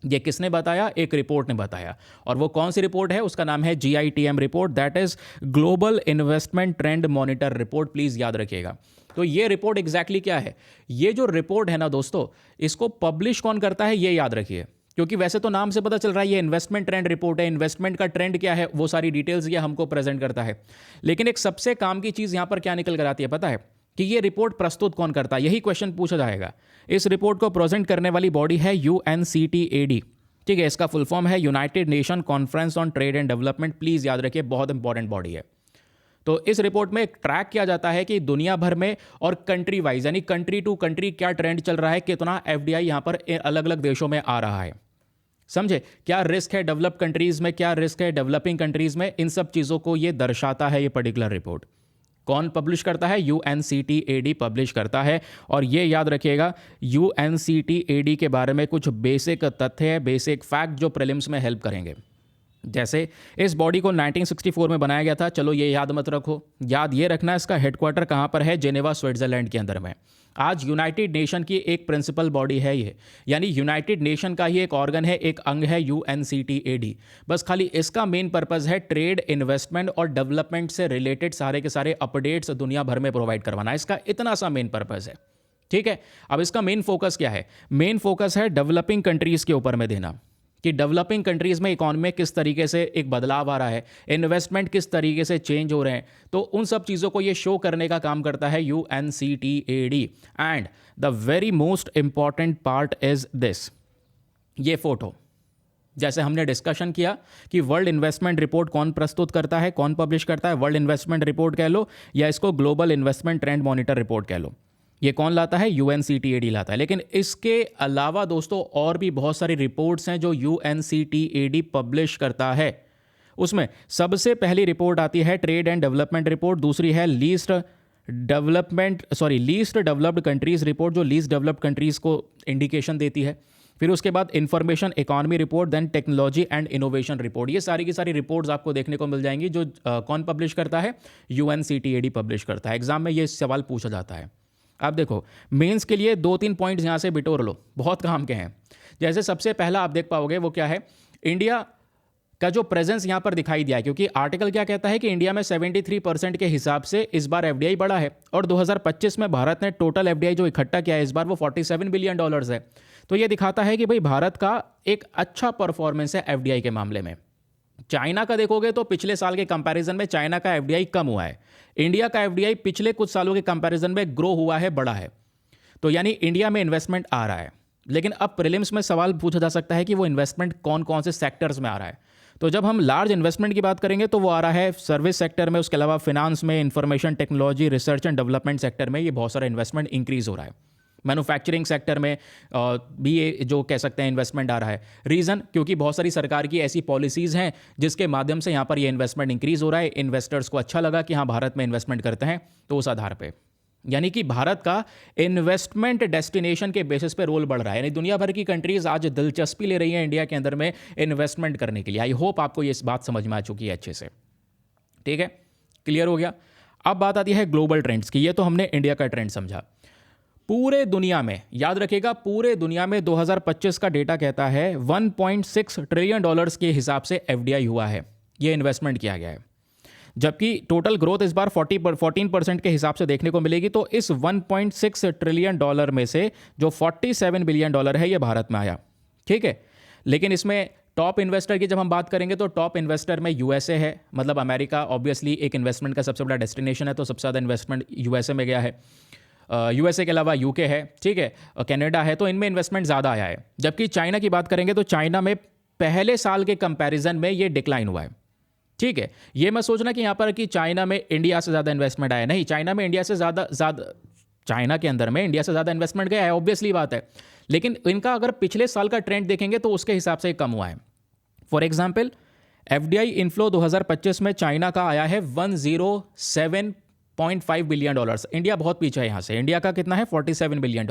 ये किसने बताया, एक रिपोर्ट ने बताया, और वो कौन सी रिपोर्ट है, उसका नाम है GITM report, that is global investment trend monitor report. Please याद रखिएगा। तो ये रिपोर्ट एग्जैक्टली क्या है, ये जो रिपोर्ट है ना दोस्तों, इसको पब्लिश कौन करता है ये याद रखिए, क्योंकि वैसे तो नाम से पता चल रहा है ये इन्वेस्टमेंट ट्रेंड रिपोर्ट है, इन्वेस्टमेंट का ट्रेंड क्या है वो सारी डिटेल्स ये हमको प्रेजेंट करता है। लेकिन एक सबसे काम की चीज यहां पर क्या निकल कर आती है पता है, कि ये रिपोर्ट प्रस्तुत कौन करता है, यही क्वेश्चन पूछा जाएगा। इस रिपोर्ट को प्रेजेंट करने वाली बॉडी है UNCTAD, ठीक है, इसका फुल फॉर्म है United nation conference on trade and development. Please याद रखिए, बहुत इंपॉर्टेंट बॉडी है। तो इस रिपोर्ट में ट्रैक किया जाता है कि दुनिया भर में और कंट्री वाइज, यानी कंट्री टू कंट्री क्या ट्रेंड चल रहा है, कितना एफडीआई यहां पर अलग अलग देशों में आ रहा है। समझे? क्या रिस्क है डेवलप्ड कंट्रीज में, क्या रिस्क है डेवलपिंग कंट्रीज में, इन सब चीज़ों को ये दर्शाता है ये पर्टिकुलर रिपोर्ट। कौन पब्लिश करता है? UNCTAD पब्लिश करता है। और ये याद रखिएगा, UNCTAD के बारे में कुछ बेसिक तथ्य है, बेसिक फैक्ट जो प्रीलिम्स में हेल्प करेंगे। जैसे इस बॉडी को 1964 में बनाया गया था, चलो ये याद मत रखो, याद ये रखना इसका हेडक्वार्टर कहाँ पर है, जेनेवा स्विट्जरलैंड के अंदर में। आज यूनाइटेड नेशन की एक प्रिंसिपल बॉडी है ये, यानी यूनाइटेड नेशन का ही एक ऑर्गन है, एक अंग है UNCTAD। बस खाली इसका मेन पर्पस है ट्रेड, इन्वेस्टमेंट और डेवलपमेंट से रिलेटेड सारे के सारे अपडेट्स दुनिया भर में प्रोवाइड करवाना, इसका इतना सा मेन पर्पस है। ठीक है, अब इसका मेन फोकस क्या है? मेन फोकस है डेवलपिंग कंट्रीज के ऊपर में देना, कि डेवलपिंग कंट्रीज में इकॉनमी में किस तरीके से एक बदलाव आ रहा है, इन्वेस्टमेंट किस तरीके से चेंज हो रहे हैं, तो उन सब चीज़ों को ये शो करने का काम करता है UNCTAD। And the very most important part is this, ये फोटो। जैसे हमने डिस्कशन किया कि वर्ल्ड इन्वेस्टमेंट रिपोर्ट कौन प्रस्तुत करता है, कौन पब्लिश करता है, वर्ल्ड इन्वेस्टमेंट रिपोर्ट कह लो या इसको global investment trend monitor report कह लो, ये कौन लाता है? UNCTAD लाता है। लेकिन इसके अलावा दोस्तों और भी बहुत सारी रिपोर्ट्स हैं जो UNCTAD पब्लिश करता है। उसमें सबसे पहली रिपोर्ट आती है ट्रेड एंड डेवलपमेंट रिपोर्ट, दूसरी है लीस्ट डेवलप्ड कंट्रीज रिपोर्ट, जो लीस्ट डेवलप्ड कंट्रीज को इंडिकेशन देती है। फिर उसके बाद information economy report, then technology and innovation report. ये सारी की सारी रिपोर्ट्स आपको देखने को मिल जाएंगी जो कौन पब्लिश करता है? UNCTAD पब्लिश करता है। एग्जाम में ये सवाल पूछा जाता है। आप देखो, मेंस के लिए 2-3 पॉइंट्स यहाँ से बिटोर लो, बहुत काम के हैं। जैसे सबसे पहला आप देख पाओगे वो क्या है, इंडिया का जो प्रेजेंस यहाँ पर दिखाई दिया है, क्योंकि आर्टिकल क्या कहता है कि इंडिया में 73% के हिसाब से इस बार FDI बढ़ा है, और 2025 में भारत ने टोटल FDI जो इकट्ठा किया है इस बार वो $47 बिलियन है। तो ये दिखाता है कि भाई भारत का एक अच्छा परफॉर्मेंस है FDI के मामले में। चाइना का देखोगे तो पिछले साल के कंपैरिजन में चाइना का FDI कम हुआ है, इंडिया का FDI पिछले कुछ सालों के कंपैरिजन में ग्रो हुआ है, बढ़ा है। तो यानी इंडिया में इन्वेस्टमेंट आ रहा है। लेकिन अब प्रीलिम्स में सवाल पूछा जा सकता है कि वो इन्वेस्टमेंट कौन कौन से सेक्टर्स में आ रहा है। तो जब हम लार्ज इन्वेस्टमेंट की बात करेंगे तो वो आ रहा है सर्विस सेक्टर में, उसके अलावा फिनांस में, information technology, research and development sector में ये बहुत सारा इन्वेस्टमेंट इंक्रीज हो रहा है। मैन्युफैक्चरिंग सेक्टर में भी ये जो कह सकते हैं इन्वेस्टमेंट आ रहा है। रीज़न, क्योंकि बहुत सारी सरकार की ऐसी पॉलिसीज़ हैं जिसके माध्यम से यहाँ पर ये इन्वेस्टमेंट इंक्रीज हो रहा है। इन्वेस्टर्स को अच्छा लगा कि हाँ भारत में इन्वेस्टमेंट करते हैं, तो उस आधार पे यानी कि भारत का इन्वेस्टमेंट डेस्टिनेशन के बेसिस पे रोल बढ़ रहा है। यानी दुनिया भर की कंट्रीज आज दिलचस्पी ले रही हैं इंडिया के अंदर में इन्वेस्टमेंट करने के लिए। आई होप आपको ये बात समझ में आ चुकी है अच्छे से। ठीक है, क्लियर हो गया। अब बात आती है ग्लोबल ट्रेंड्स की। ये तो हमने इंडिया का ट्रेंड समझा। पूरे दुनिया में, याद रखिएगा, पूरे दुनिया में 2025 का डेटा कहता है 1.6 ट्रिलियन डॉलर्स के हिसाब से FDI हुआ है, ये इन्वेस्टमेंट किया गया है। जबकि टोटल ग्रोथ इस बार 14% के हिसाब से देखने को मिलेगी। तो इस 1.6 ट्रिलियन डॉलर में से जो $47 बिलियन है ये भारत में आया। ठीक है, लेकिन इसमें टॉप इन्वेस्टर की जब हम बात करेंगे तो टॉप इन्वेस्टर में USA है, मतलब अमेरिका ऑब्वियसली एक इन्वेस्टमेंट का सबसे बड़ा डेस्टिनेशन है, तो सबसे ज़्यादा इन्वेस्टमेंट USA में गया है। USA के अलावा UK है, ठीक है, कनाडा है, तो इनमें इन्वेस्टमेंट ज़्यादा आया है। जबकि चाइना की बात करेंगे तो चाइना में पहले साल के कंपैरिजन में ये डिक्लाइन हुआ है। ठीक है, ये मत सोचना कि यहाँ पर कि चाइना में इंडिया से ज़्यादा इन्वेस्टमेंट आया, नहीं, चाइना में इंडिया से ज़्यादा चाइना के अंदर में इंडिया से ज़्यादा इन्वेस्टमेंट गया है, ऑब्वियसली बात है। लेकिन इनका अगर पिछले साल का ट्रेंड देखेंगे तो उसके हिसाब से कम हुआ है। फॉर एग्जाम्पल, FDI इनफ्लो 2025 में चाइना का आया है $107.5 बिलियन। इंडिया बहुत पीछे है यहाँ से, इंडिया का कितना है $47 बिलियन।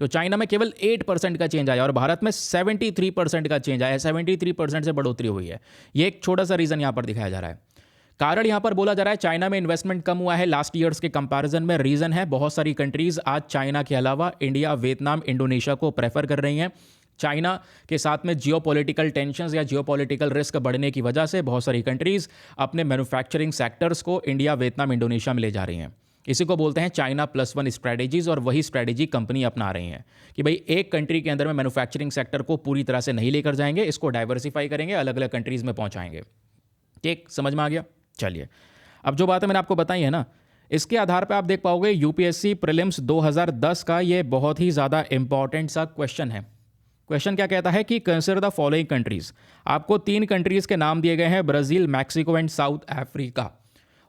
तो चाइना में केवल 8% का चेंज आया और भारत में 73% का चेंज आया है, 73% से बढ़ोतरी हुई है। ये एक छोटा सा रीज़न यहाँ पर दिखाया जा रहा है। कारण यहाँ पर बोला जा रहा है चाइना में इन्वेस्टमेंट कम हुआ है लास्ट ईयर्स के कंपैरिजन में। रीज़न है बहुत सारी कंट्रीज आज चाइना के अलावा इंडिया, वियतनाम, इंडोनेशिया को प्रेफर कर रही हैं। चाइना के साथ में जियोपॉलिटिकल टेंशंस या जियोपॉलिटिकल रिस्क बढ़ने की वजह से बहुत सारी कंट्रीज अपने मैन्युफैक्चरिंग सेक्टर्स को इंडिया, वियतनाम, इंडोनेशिया में ले जा रही हैं। इसी को बोलते हैं चाइना +1 स्ट्रैटेजीज, और वही स्ट्रैटेजी कंपनी अपना रही हैं कि भाई एक कंट्री के अंदर में मैन्युफैक्चरिंग सेक्टर को पूरी तरह से नहीं लेकर जाएंगे, इसको डाइवर्सिफाई करेंगे, अलग अलग कंट्रीज में पहुंचाएंगे। ठीक, समझ में आ गया। चलिए, अब जो बातें मैंने आपको बताई है ना, इसके आधार पर आप देख पाओगे UPSC प्रीलिम्स 2010 का ये बहुत ही ज़्यादा इंपॉर्टेंट सा क्वेश्चन है। क्वेश्चन क्या कहता है कि कंसिडर द फॉलोइंग कंट्रीज। आपको 3 कंट्रीज के नाम दिए गए हैं, Brazil, Mexico and south Africa.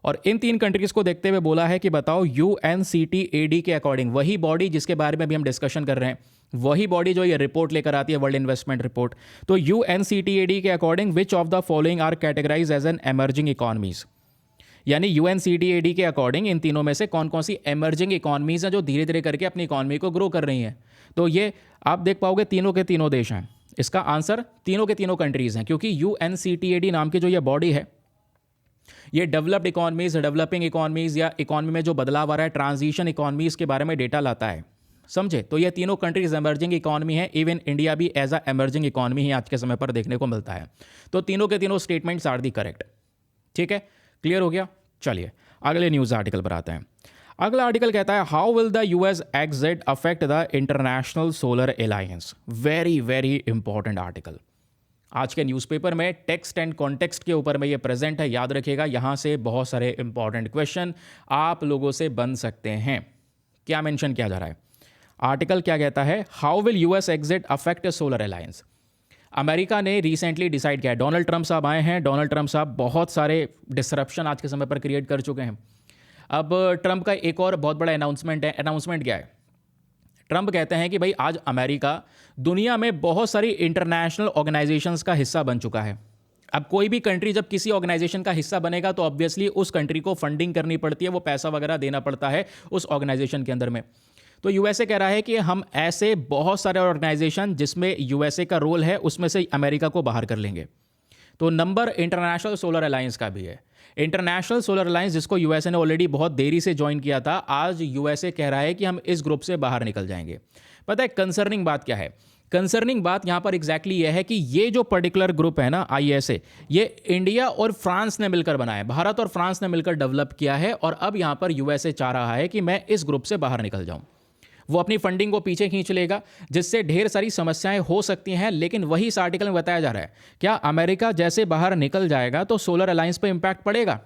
और इन 3 कंट्रीज़ को देखते हुए बोला है कि बताओ UNCTAD के अकॉर्डिंग, वही बॉडी जिसके बारे में अभी हम डिस्कशन कर रहे हैं, वही बॉडी जो ये रिपोर्ट लेकर आती है, वर्ल्ड इन्वेस्टमेंट रिपोर्ट, तो UNCTAD के according which of the following are categorise as an emerging economies, यानी UNCTAD के अकॉर्डिंग इन तीनों में से कौन कौन सी एमर्जिंग इकॉनमीज हैं जो धीरे धीरे करके अपनी इकॉनमी को ग्रो कर रही हैं। तो ये आप देख पाओगे तीनों के तीनों देश हैं। इसका आंसर तीनों के तीनों कंट्रीज हैं, क्योंकि UNCTAD नाम की जो ये बॉडी है, ये डेवलप्ड इकॉनमीज, डेवलपिंग इकॉनमीज या इकॉनमी में जो बदलाव आ रहा है, ट्रांजिशन इकॉनमीज के बारे में डेटा लाता है, समझे। तो ये तीनों कंट्रीज एमर्जिंग इकॉनमी है, इवन इंडिया भी एज अ एमर्जिंग इकॉनमी ही आज के समय पर देखने को मिलता है। तो तीनों के तीनों स्टेटमेंट्स आर दी करेक्ट। ठीक है, क्लियर हो गया। चलिए अगले न्यूज़ आर्टिकल पर आते हैं। अगला आर्टिकल कहता है how will the US exit affect the international Solar alliance. Very very important article आज के न्यूज़पेपर में टेक्स्ट एंड कॉन्टेक्स्ट के ऊपर में ये प्रेजेंट है। याद रखिएगा, यहाँ से बहुत सारे इंपॉर्टेंट क्वेश्चन आप लोगों से बन सकते हैं। क्या मेंशन किया जा रहा है, आर्टिकल क्या कहता है, how will US exit affect solar alliance. America ने रिसेंटली डिसाइड किया है, डोनाल्ड ट्रंप साहब आए हैं, डोनाल्ड ट्रंप साहब बहुत सारे डिसरप्शन आज के समय पर क्रिएट कर चुके हैं। अब ट्रंप का एक और बहुत बड़ा अनाउंसमेंट है। अनाउंसमेंट क्या है, ट्रंप कहते हैं कि भाई आज अमेरिका दुनिया में बहुत सारी इंटरनेशनल ऑर्गेनाइजेशंस का हिस्सा बन चुका है। अब कोई भी कंट्री जब किसी ऑर्गेनाइजेशन का हिस्सा बनेगा तो ऑब्वियसली उस कंट्री को फंडिंग करनी पड़ती है, वो पैसा वगैरह देना पड़ता है उस ऑर्गेनाइजेशन के अंदर में। तो यूएसए कह रहा है कि हम ऐसे बहुत सारे ऑर्गेनाइजेशन जिसमें यूएसए का रोल है उसमें से अमेरिका को बाहर कर लेंगे। तो नंबर इंटरनेशनल सोलर अलायंस का भी है। इंटरनेशनल सोलर अलायंस जिसको यूएसए ने ऑलरेडी बहुत देरी से ज्वाइन किया था, आज यूएसए कह रहा है कि हम इस ग्रुप से बाहर निकल जाएंगे। पता है कंसर्निंग बात क्या है, कंसर्निंग बात यहां पर एग्जैक्टली यह है कि ये जो पर्टिकुलर ग्रुप है ना ISA, ये इंडिया और फ्रांस ने मिलकर बनाया, भारत और फ्रांस ने मिलकर डेवलप किया है। और अब यहां पर यूएसए चाह रहा है कि मैं इस ग्रुप से बाहर निकल जाऊं। वो अपनी फंडिंग को पीछे खींच लेगा, जिससे ढेर सारी समस्याएं हो सकती हैं। लेकिन वही इस आर्टिकल में बताया जा रहा है, क्या अमेरिका जैसे बाहर निकल जाएगा तो सोलर अलायंस पे इंपैक्ट पड़ेगा?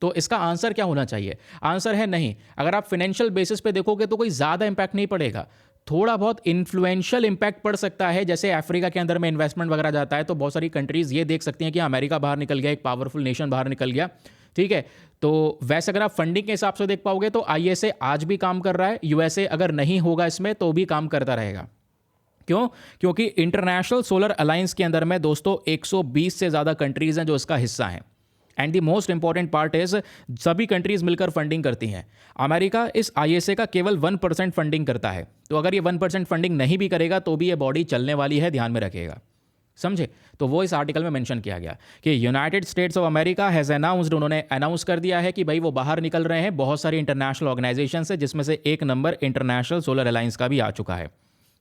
तो इसका आंसर क्या होना चाहिए, आंसर है नहीं। अगर आप फाइनेंशियल बेसिस पे देखोगे तो कोई ज़्यादा इंपैक्ट नहीं पड़ेगा, थोड़ा बहुत इन्फ्लुएंशियल इंपैक्ट पड़ सकता है। जैसे अफ्रीका के अंदर में इन्वेस्टमेंट वगैरह जाता है तो बहुत सारी कंट्रीज ये देख सकती हैं कि अमेरिका बाहर निकल गया, एक पावरफुल नेशन बाहर निकल गया, ठीक है। तो वैसे अगर आप फंडिंग के हिसाब से देख पाओगे तो ISA आज भी काम कर रहा है, यूएसए अगर नहीं होगा इसमें तो भी काम करता रहेगा। क्यों? क्योंकि इंटरनेशनल सोलर अलायंस के अंदर में दोस्तों 120 से ज़्यादा कंट्रीज हैं जो इसका हिस्सा हैं। And the most important part is सभी कंट्रीज मिलकर फंडिंग करती हैं। अमेरिका इस ISA का केवल 1% फंडिंग करता है। तो अगर ये 1% फंडिंग नहीं भी करेगा तो भी ये बॉडी चलने वाली है, ध्यान में रखिएगा, समझे। तो वो इस आर्टिकल में मेंशन किया गया कि United states of America has announced, उन्होंने अनाउंस कर दिया है कि भाई वो बाहर निकल रहे हैं बहुत सारी इंटरनेशनल ऑर्गेनाइजेशन से, जिसमें से एक नंबर इंटरनेशनल सोलर अलायंस का भी आ चुका है,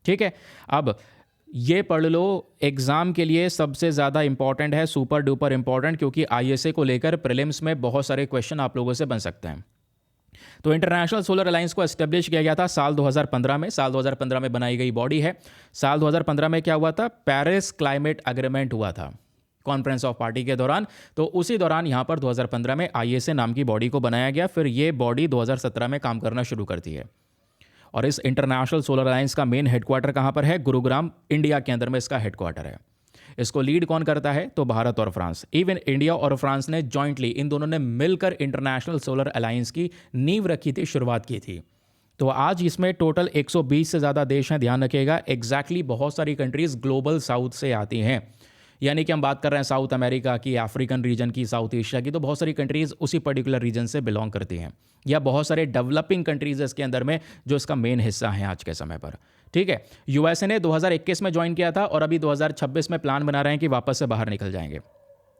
ठीक है। अब ये पढ़ लो, एग्जाम के लिए सबसे ज़्यादा इंपॉर्टेंट है, सुपर डुपर इंपॉर्टेंट, क्योंकि ISA को लेकर प्रीलिम्स में बहुत सारे क्वेश्चन आप लोगों से बन सकते हैं। तो इंटरनेशनल सोलर अलायंस को एस्टेब्लिश किया गया था साल 2015 में, साल 2015 में बनाई गई बॉडी है। साल 2015 में क्या हुआ था, पेरिस क्लाइमेट एग्रीमेंट हुआ था कॉन्फ्रेंस ऑफ पार्टी के दौरान। तो उसी दौरान यहाँ पर 2015 में ISA नाम की बॉडी को बनाया गया। फिर ये बॉडी 2017 में काम करना शुरू करती है। और इस इंटरनेशनल सोलर अलायंस का मेन हेडक्वार्टर कहाँ पर है, गुरुग्राम, इंडिया के अंदर में इसका हेडक्वार्टर है। इसको लीड कौन करता है, तो भारत और फ्रांस। इवन इंडिया और फ्रांस ने जॉइंटली, इन दोनों ने मिलकर इंटरनेशनल सोलर अलायंस की नींव रखी थी, शुरुआत की थी। तो आज इसमें टोटल 120 से ज़्यादा देश हैं, ध्यान रखिएगा। एग्जैक्टली बहुत सारी कंट्रीज ग्लोबल साउथ से आती हैं, यानी कि हम बात कर रहे हैं साउथ अमेरिका की, अफ्रीकन रीजन की, साउथ एशिया की, तो बहुत सारी कंट्रीज उसी पर्टिकुलर रीजन से बिलोंग करती हैं, या बहुत सारे डेवलपिंग कंट्रीज इसके अंदर में जो इसका मेन हिस्सा है आज के समय पर, ठीक है। यूएसए ने 2021 में ज्वाइन किया था और अभी 2026 में प्लान बना रहे हैं कि वापस से बाहर निकल जाएंगे।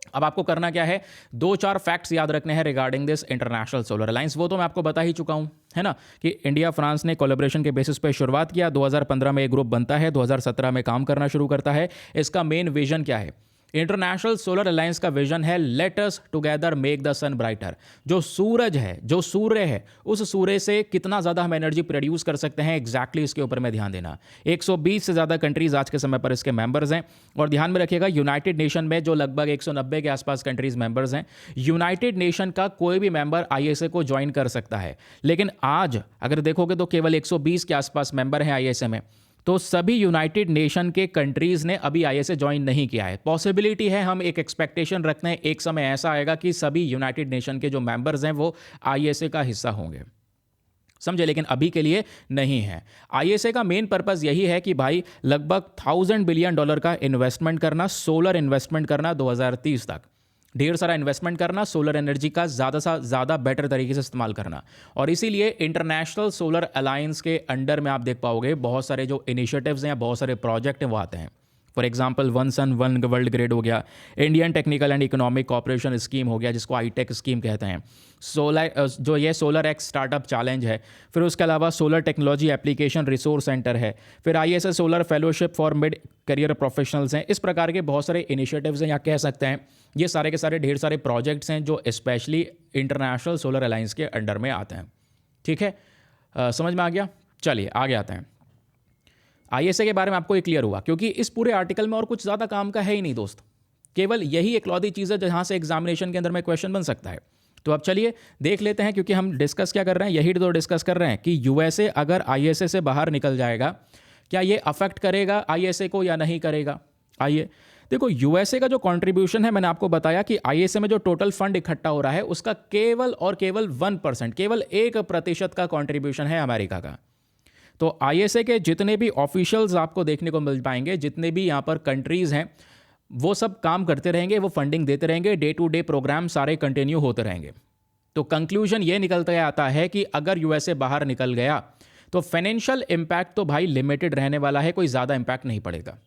अब आपको करना क्या है, 2-4 फैक्ट्स याद रखने हैं regarding this international Solar alliance. वो तो मैं आपको बता ही चुका हूं, है ना, कि इंडिया फ्रांस ने कोलैबोरेशन के बेसिस पे शुरुआत किया। 2015 में एक ग्रुप बनता है, 2017 में काम करना शुरू करता है। इसका मेन विजन क्या है, इंटरनेशनल सोलर अलायंस का विजन है let us together make the sun brighter. जो सूरज है, जो सूर्य है, उस सूर्य से कितना ज़्यादा हम एनर्जी प्रोड्यूस कर सकते हैं, एग्जैक्टली इसके ऊपर में ध्यान देना। 120 से ज़्यादा कंट्रीज आज के समय पर इसके मेंबर्स हैं। और ध्यान में रखिएगा, यूनाइटेड नेशन में जो लगभग 190 के आसपास कंट्रीज मेंबर्स हैं, यूनाइटेड नेशन का कोई भी मेंबर ISA को ज्वाइन कर सकता है। लेकिन आज अगर देखोगे तो केवल 120 के आसपास मेंबर हैं ISA में। तो सभी यूनाइटेड नेशन के कंट्रीज़ ने अभी आईएसए ज्वाइन नहीं किया है। पॉसिबिलिटी है, हम एक एक्सपेक्टेशन रखते हैं, एक समय ऐसा आएगा कि सभी यूनाइटेड नेशन के जो मेंबर्स हैं वो आईएसए का हिस्सा होंगे, समझे, लेकिन अभी के लिए नहीं है। आईएसए का मेन पर्पस यही है कि भाई लगभग $1000 बिलियन का इन्वेस्टमेंट करना, सोलर इन्वेस्टमेंट करना 2030 तक, ढेर सारा इन्वेस्टमेंट करना, सोलर एनर्जी का ज़्यादा से ज़्यादा बेटर तरीके से इस्तेमाल करना। और इसीलिए इंटरनेशनल सोलर अलायंस के अंडर में आप देख पाओगे बहुत सारे जो इनिशिएटिव्स हैं, बहुत सारे प्रोजेक्ट हैं वो आते हैं। For example one sun one world grid हो गया, Indian technical and economic cooperation scheme हो गया जिसको आईटेक स्कीम कहते हैं, सोलर जो ये सोलर एक्स स्टार्टअप चैलेंज है, फिर उसके अलावा solar technology application resource centre है, फिर ISA solar fellowship for mid career professionals हैं। इस प्रकार के बहुत सारे इनिशिएटिव्स हैं, या कह सकते हैं ये सारे के सारे ढेर सारे प्रोजेक्ट्स हैं जो स्पेशली इंटरनेशनल सोलर अलायंस के अंडर में आते हैं। ठीक है, समझ में आ गया। चलिए आगे आते हैं। आईएसए के बारे में आपको ये क्लियर हुआ, क्योंकि इस पूरे आर्टिकल में और कुछ ज़्यादा काम का है ही नहीं दोस्त, केवल यही इकलौती चीज़ है जहाँ से एग्जामिनेशन के अंदर में क्वेश्चन बन सकता है। तो अब चलिए देख लेते हैं, क्योंकि हम डिस्कस क्या कर रहे हैं, यही तो डिस्कस कर रहे हैं कि यूएसए अगर आईएसए से बाहर निकल जाएगा, क्या ये अफेक्ट करेगा आईएसए को या नहीं करेगा। आइए देखो, यूएसए का जो कंट्रीब्यूशन है, मैंने आपको बताया कि आईएसए में जो टोटल फंड इकट्ठा हो रहा है उसका केवल और केवल 1%, केवल 1% का कंट्रीब्यूशन है अमेरिका का। तो आईएसए के जितने भी ऑफिशियल्स आपको देखने को मिल पाएंगे, जितने भी यहाँ पर कंट्रीज़ हैं, वो सब काम करते रहेंगे, वो फंडिंग देते रहेंगे, डे टू डे प्रोग्राम सारे कंटिन्यू होते रहेंगे। तो कंक्लूजन ये निकलता आता है कि अगर यूएसए बाहर निकल गया तो फाइनेंशियल इम्पैक्ट तो भाई लिमिटेड रहने वाला है, कोई ज़्यादा इम्पैक्ट नहीं पड़ेगा।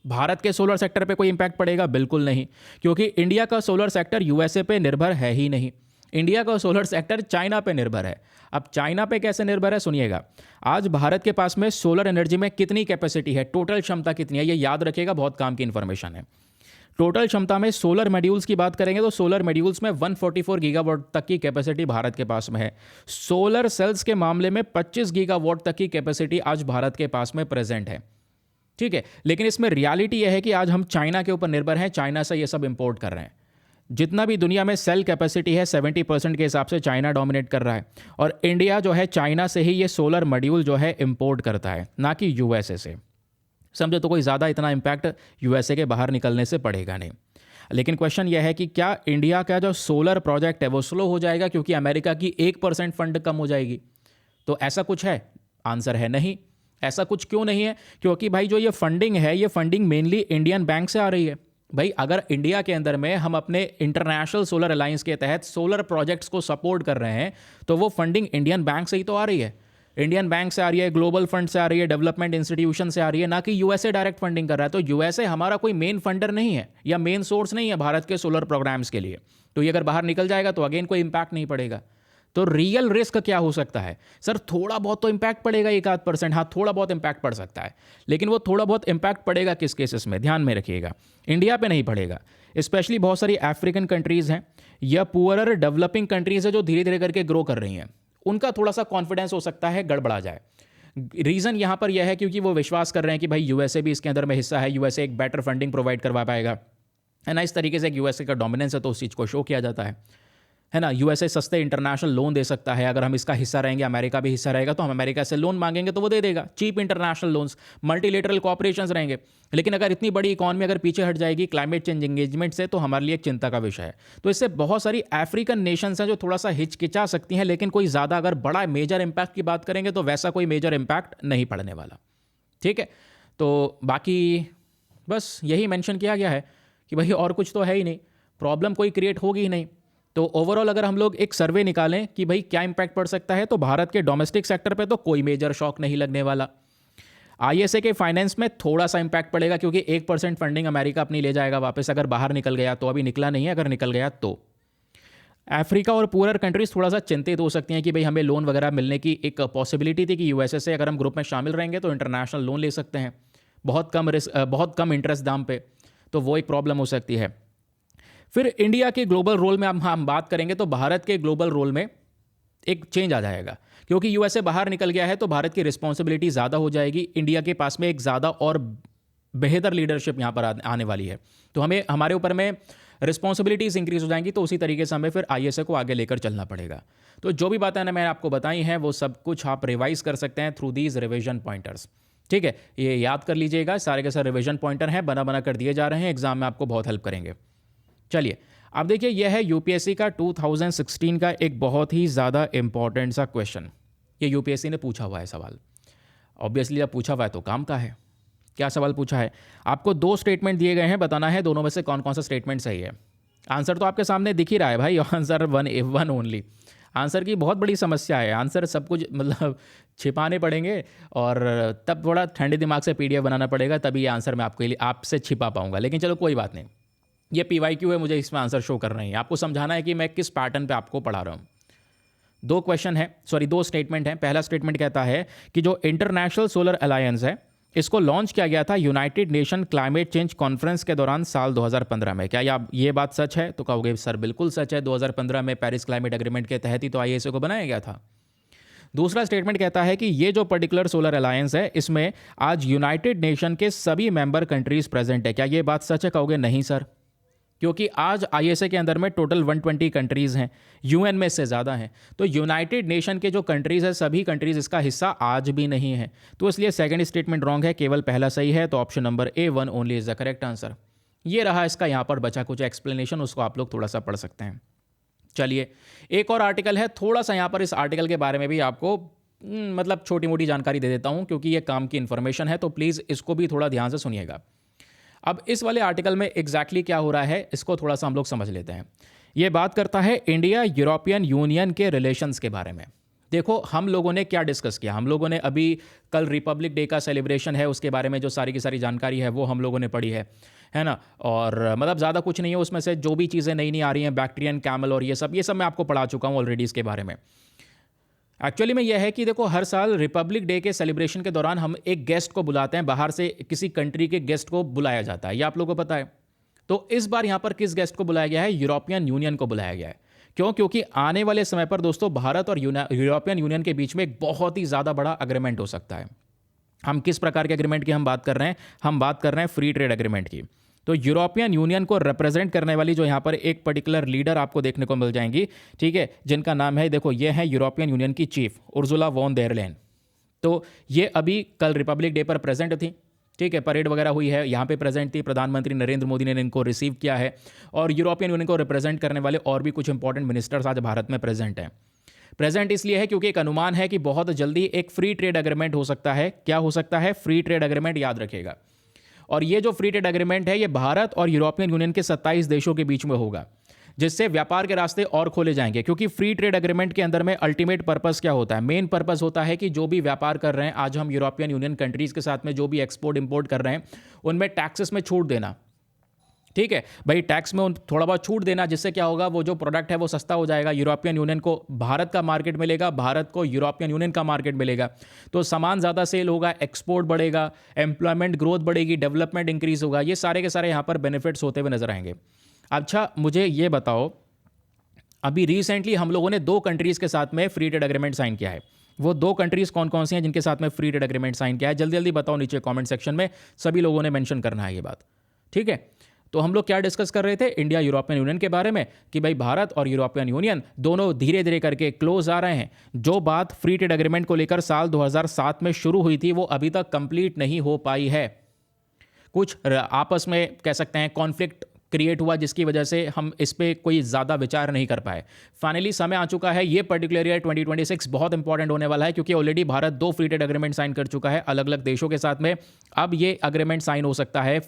भारत के सोलर सेक्टर पे कोई इम्पैक्ट पड़ेगा? बिल्कुल नहीं, क्योंकि इंडिया का सोलर सेक्टर यूएसए पे निर्भर है ही नहीं। इंडिया का सोलर सेक्टर चाइना पे निर्भर है। अब चाइना पे कैसे निर्भर है सुनिएगा। आज भारत के पास में सोलर एनर्जी में कितनी कैपेसिटी है, टोटल क्षमता कितनी है, ये याद रखिएगा, बहुत काम की इंफॉर्मेशन है। टोटल क्षमता में सोलर मॉड्यूल्स की बात करेंगे तो सोलर मॉड्यूल्स में 144 गीगावाट तक की कैपेसिटी भारत के पास में है। सोलर सेल्स के मामले में 25 गीगावाट तक की कैपेसिटी आज भारत के पास में प्रेजेंट है। ठीक है, लेकिन इसमें रियलिटी यह है कि आज हम चाइना के ऊपर निर्भर हैं, चाइना से ये सब इंपोर्ट कर रहे हैं। जितना भी दुनिया में सेल कैपेसिटी है 70% के हिसाब से चाइना डोमिनेट कर रहा है, और इंडिया जो है चाइना से ही ये सोलर मॉड्यूल जो है इंपोर्ट करता है, ना कि यूएसए से। समझे, तो कोई ज़्यादा इतना इम्पैक्ट यूएसए के बाहर निकलने से पड़ेगा नहीं। लेकिन क्वेश्चन यह है कि क्या इंडिया का जो सोलर प्रोजेक्ट है वो स्लो हो जाएगा क्योंकि अमेरिका की 1% फंड कम हो जाएगी? तो ऐसा कुछ है? आंसर है नहीं। ऐसा कुछ क्यों नहीं है? क्योंकि भाई जो ये फंडिंग है, ये फंडिंग मेनली इंडियन बैंक से आ रही है। भाई अगर इंडिया के अंदर में हम अपने इंटरनेशनल सोलर अलायंस के तहत सोलर प्रोजेक्ट्स को सपोर्ट कर रहे हैं तो वो फंडिंग इंडियन बैंक से ही तो आ रही है। इंडियन बैंक से आ रही है, ग्लोबल फंड से आ रही है, डेवलपमेंट इंस्टीट्यूशन से आ रही है, ना कि यूएसए डायरेक्ट फंडिंग कर रहा है। तो यूएसए हमारा कोई मेन फंडर नहीं है या मेन सोर्स नहीं है भारत के सोलर प्रोग्राम्स के लिए। तो ये अगर बाहर निकल जाएगा तो अगेन कोई इंपैक्ट नहीं पड़ेगा। तो रियल रिस्क क्या हो सकता है? सर थोड़ा बहुत तो इंपैक्ट पड़ेगा, 1-8%, हाँ थोड़ा बहुत इंपैक्ट पड़ सकता है, लेकिन वो थोड़ा बहुत इंपैक्ट पड़ेगा किस केसेस में, ध्यान में रखिएगा। इंडिया पे नहीं पड़ेगा। स्पेशली बहुत सारी अफ्रीकन कंट्रीज़ हैं या पुअरर डेवलपिंग कंट्रीज़ है जो धीरे धीरे करके ग्रो कर रही हैं, उनका थोड़ा सा कॉन्फिडेंस हो सकता है गड़बड़ा जाए। रीज़न यहाँ पर यह है क्योंकि वो विश्वास कर रहे हैं कि भाई यूएसए भी इसके अंदर में हिस्सा है, यूएसए एक बेटर फंडिंग प्रोवाइड करवा पाएगा, है ना। इस तरीके से यूएसए का डोमिनेंस है तो उस चीज़ को शो किया जाता है ना। यूएसए सस्ते इंटरनेशनल लोन दे सकता है, अगर हम इसका हिस्सा रहेंगे, अमेरिका भी हिस्सा रहेगा तो हम अमेरिका से लोन मांगेंगे तो वो दे देगा, cheap international loans, multilateral corporations रहेंगे। लेकिन अगर इतनी बड़ी इकॉनमी अगर पीछे हट जाएगी क्लाइमेट चेंज एंगेजमेंट से तो हमारे लिए एक चिंता का विषय है। तो इससे बहुत सारी अफ्रीकन नेशंस हैं जो थोड़ा सा हिचकिचा सकती हैं, लेकिन कोई ज़्यादा अगर बड़ा मेजर इम्पैक्ट की बात करेंगे तो वैसा कोई मेजर इम्पैक्ट नहीं पड़ने वाला। ठीक है, तो बाकी बस यही मेंशन किया गया है कि भाई और कुछ तो है ही नहीं, प्रॉब्लम कोई क्रिएट होगी ही नहीं। तो ओवरऑल अगर हम लोग एक सर्वे निकालें कि भाई क्या इंपैक्ट पड़ सकता है, तो भारत के डोमेस्टिक सेक्टर पे तो कोई मेजर शॉक नहीं लगने वाला। आईएसए के फाइनेंस में थोड़ा सा इंपैक्ट पड़ेगा क्योंकि 1% फंडिंग अमेरिका अपनी ले जाएगा वापस, अगर बाहर निकल गया तो। अभी निकला नहीं है, अगर निकल गया तो। अफ्रीका और पुअर कंट्रीज थोड़ा सा चिंतित हो सकती हैं कि भाई हमें लोन वगैरह मिलने की एक पॉसिबिलिटी थी कि यूएसए से अगर हम ग्रुप में शामिल रहेंगे तो इंटरनेशनल लोन ले सकते हैं बहुत कम रिस्क, बहुत कम इंटरेस्ट दाम पे, तो वो एक प्रॉब्लम हो सकती है। फिर इंडिया के ग्लोबल रोल में हम बात करेंगे तो भारत के ग्लोबल रोल में एक चेंज आ जाएगा क्योंकि यूएसए बाहर निकल गया है तो भारत की रिस्पॉन्सिबिलिटी ज़्यादा हो जाएगी। इंडिया के पास में एक ज़्यादा और बेहतर लीडरशिप यहाँ पर आने वाली है, तो हमें हमारे ऊपर में रिस्पॉन्सिबिलिटीज़ इंक्रीज हो जाएंगी। तो उसी तरीके से हमें फिर आईएसए को आगे लेकर चलना पड़ेगा। तो जो भी बातें मैंने आपको बताई हैं वो सब कुछ आप रिवाइज कर सकते हैं थ्रू दीज रिविजन पॉइंटर्स। ठीक है, ये याद कर लीजिएगा, सारे के सारे रिविजन पॉइंटर हैं, बना बना कर दिए जा रहे हैं, एग्जाम में आपको बहुत हेल्प करेंगे। चलिए अब देखिए, यह है यूपीएससी का 2016 का एक बहुत ही ज़्यादा इंपॉर्टेंट सा क्वेश्चन। ये यूपीएससी ने पूछा हुआ है सवाल, ऑब्वियसली जब पूछा हुआ है तो काम का है। क्या सवाल पूछा है? आपको दो स्टेटमेंट दिए गए हैं, बताना है दोनों में से कौन कौन सा स्टेटमेंट सही है। आंसर तो आपके सामने दिख ही रहा है भाई, आंसर वन ओनली। आंसर की बहुत बड़ी समस्या है, आंसर सब कुछ मतलब छिपाने पड़ेंगे और तब थोड़ा ठंडे दिमाग से पीडीएफ बनाना पड़ेगा, तभी ये आंसर मैं आपके लिए आपसे छिपा पाऊंगा। लेकिन चलो कोई बात नहीं, ये पीवाईक्यू है, मुझे इसमें आंसर शो कर रहे हैं, आपको समझाना है कि मैं किस पैटर्न पे आपको पढ़ा रहा हूँ। दो क्वेश्चन है, सॉरी दो स्टेटमेंट हैं। पहला स्टेटमेंट कहता है कि जो इंटरनेशनल सोलर अलायंस है, इसको लॉन्च किया गया था United nation climate change conference के दौरान साल 2015 में। क्या ये बात सच है? तो कहोगे सर बिल्कुल सच है, 2015 में पेरिस क्लाइमेट एग्रीमेंट के तहत ही तो आईएसओ को बनाया गया था। दूसरा स्टेटमेंट कहता है कि ये जो पर्टिकुलर सोलर अलायंस है, इसमें आज यूनाइटेड नेशन के सभी मेंबर कंट्रीज प्रेजेंट है। क्या ये बात सच है? कहोगे नहीं सर, क्योंकि आज आईएसए के अंदर में टोटल 120 कंट्रीज़ हैं, यूएन में इससे ज़्यादा हैं। तो यूनाइटेड नेशन के जो कंट्रीज़ है, सभी कंट्रीज़ इसका हिस्सा आज भी नहीं है। तो इसलिए सेकंड स्टेटमेंट रॉन्ग है, केवल पहला सही है। तो option number A one only is the correct answer. ये रहा इसका यहाँ पर बचा कुछ एक्सप्लेनेशन, उसको आप लोग थोड़ा सा पढ़ सकते हैं। चलिए एक और आर्टिकल है, थोड़ा सा यहाँ पर इस आर्टिकल के बारे में भी आपको मतलब छोटी मोटी जानकारी दे देता हूँ, क्योंकि ये काम की इन्फॉर्मेशन है, तो प्लीज़ इसको भी थोड़ा ध्यान से सुनिएगा। अब इस वाले आर्टिकल में एग्जैक्टली क्या हो रहा है, इसको थोड़ा सा हम लोग समझ लेते हैं। ये बात करता है इंडिया यूरोपियन यूनियन के रिलेशंस के बारे में। देखो हम लोगों ने क्या डिस्कस किया, हम लोगों ने अभी कल रिपब्लिक डे का सेलिब्रेशन है, उसके बारे में जो सारी की सारी जानकारी है वो हम लोगों ने पढ़ी है ना। और मतलब ज़्यादा कुछ नहीं है उसमें से, जो भी चीज़ें नई नई आ रही हैं, बैक्टीरियन कैमल और ये सब मैं आपको पढ़ा चुका हूँ ऑलरेडी इसके बारे में। एक्चुअली में यह है कि देखो हर साल रिपब्लिक डे के सेलिब्रेशन के दौरान हम एक गेस्ट को बुलाते हैं, बाहर से किसी कंट्री के गेस्ट को बुलाया जाता है, ये आप लोगों को पता है। तो इस बार यहाँ पर किस गेस्ट को बुलाया गया है? यूरोपियन यूनियन को बुलाया गया है। क्यों? क्योंकि आने वाले समय पर दोस्तों भारत और यूरोपियन यूनियन के बीच में एक बहुत ही ज़्यादा बड़ा अग्रीमेंट हो सकता है। हम किस प्रकार के अग्रीमेंट की हम बात कर रहे हैं? हम बात कर रहे हैं फ्री ट्रेड अग्रीमेंट की। तो यूरोपियन यूनियन को रिप्रेजेंट करने वाली जो यहाँ पर एक पर्टिकुलर लीडर आपको देखने को मिल जाएंगी, ठीक है, जिनका नाम है, देखो ये है यूरोपियन यूनियन की चीफ उर्जुला वॉन देर लेयन। तो ये अभी कल रिपब्लिक डे पर प्रेजेंट थी, ठीक है, परेड वगैरह हुई है, यहाँ पे प्रेजेंट थी। प्रधानमंत्री नरेंद्र मोदी ने इनको रिसीव किया है। और यूरोपियन यूनियन को रिप्रेजेंट करने वाले और भी कुछ इंपॉर्टेंट मिनिस्टर्स आज भारत में प्रेजेंट हैं। प्रेजेंट इसलिए है क्योंकि एक अनुमान है कि बहुत जल्दी एक फ्री ट्रेड अग्रीमेंट हो सकता है। क्या हो सकता है? फ्री ट्रेड अग्रीमेंट, याद रखिएगा। और ये जो फ्री ट्रेड अग्रीमेंट है, ये भारत और यूरोपियन यूनियन के 27 देशों के बीच में होगा, जिससे व्यापार के रास्ते और खोले जाएंगे। क्योंकि फ्री ट्रेड अग्रीमेंट के अंदर में अल्टीमेट पर्पस क्या होता है? मेन पर्पस होता है कि जो भी व्यापार कर रहे हैं आज हम यूरोपियन यूनियन कंट्रीज के साथ में, जो भी एक्सपोर्ट इंपोर्ट कर रहे हैं, उनमें टैक्सेस में छूट देना। ठीक है भाई, टैक्स में थोड़ा बहुत छूट देना, जिससे क्या होगा, वो जो प्रोडक्ट है वो सस्ता हो जाएगा। यूरोपियन यूनियन को भारत का मार्केट मिलेगा, भारत को यूरोपियन यूनियन का मार्केट मिलेगा, तो सामान ज़्यादा सेल होगा, एक्सपोर्ट बढ़ेगा, एम्प्लॉयमेंट ग्रोथ बढ़ेगी, डेवलपमेंट इंक्रीज होगा। ये सारे के सारे यहाँ पर बेनिफिट्स होते हुए नजर आएंगे। अच्छा मुझे ये बताओ, अभी रिसेंटली हम लोगों ने 2 कंट्रीज़ के साथ में फ्री ट्रेड एग्रीमेंट साइन किया है। वो 2 कंट्रीज़ कौन कौन सी हैं जिनके साथ में फ्री ट्रेड एग्रीमेंट साइन किया है? जल्दी जल्दी बताओ नीचे कमेंट सेक्शन में, सभी लोगों ने मेंशन करना है ये बात, ठीक है। तो हम लोग क्या डिस्कस कर रहे थे? इंडिया यूरोपियन यूनियन के बारे में, कि भाई भारत और यूरोपियन यूनियन दोनों धीरे धीरे करके क्लोज आ रहे हैं। जो बात फ्री ट्रेड एग्रीमेंट को लेकर साल 2007 में शुरू हुई थी, वो अभी तक कंप्लीट नहीं हो पाई है। कुछ आपस में कह सकते हैं कॉन्फ्लिक्ट क्रिएट हुआ, जिसकी वजह से हम इस पर कोई ज़्यादा विचार नहीं कर पाए। फाइनली समय आ चुका है, ये पर्टिकुलर ईयर 2026 बहुत इंपॉर्टेंट होने वाला है, क्योंकि already Bharat 2 free trade agreement sign कर चुका है अलग अलग देशों के साथ में। अब ये अग्रीमेंट साइन हो सकता है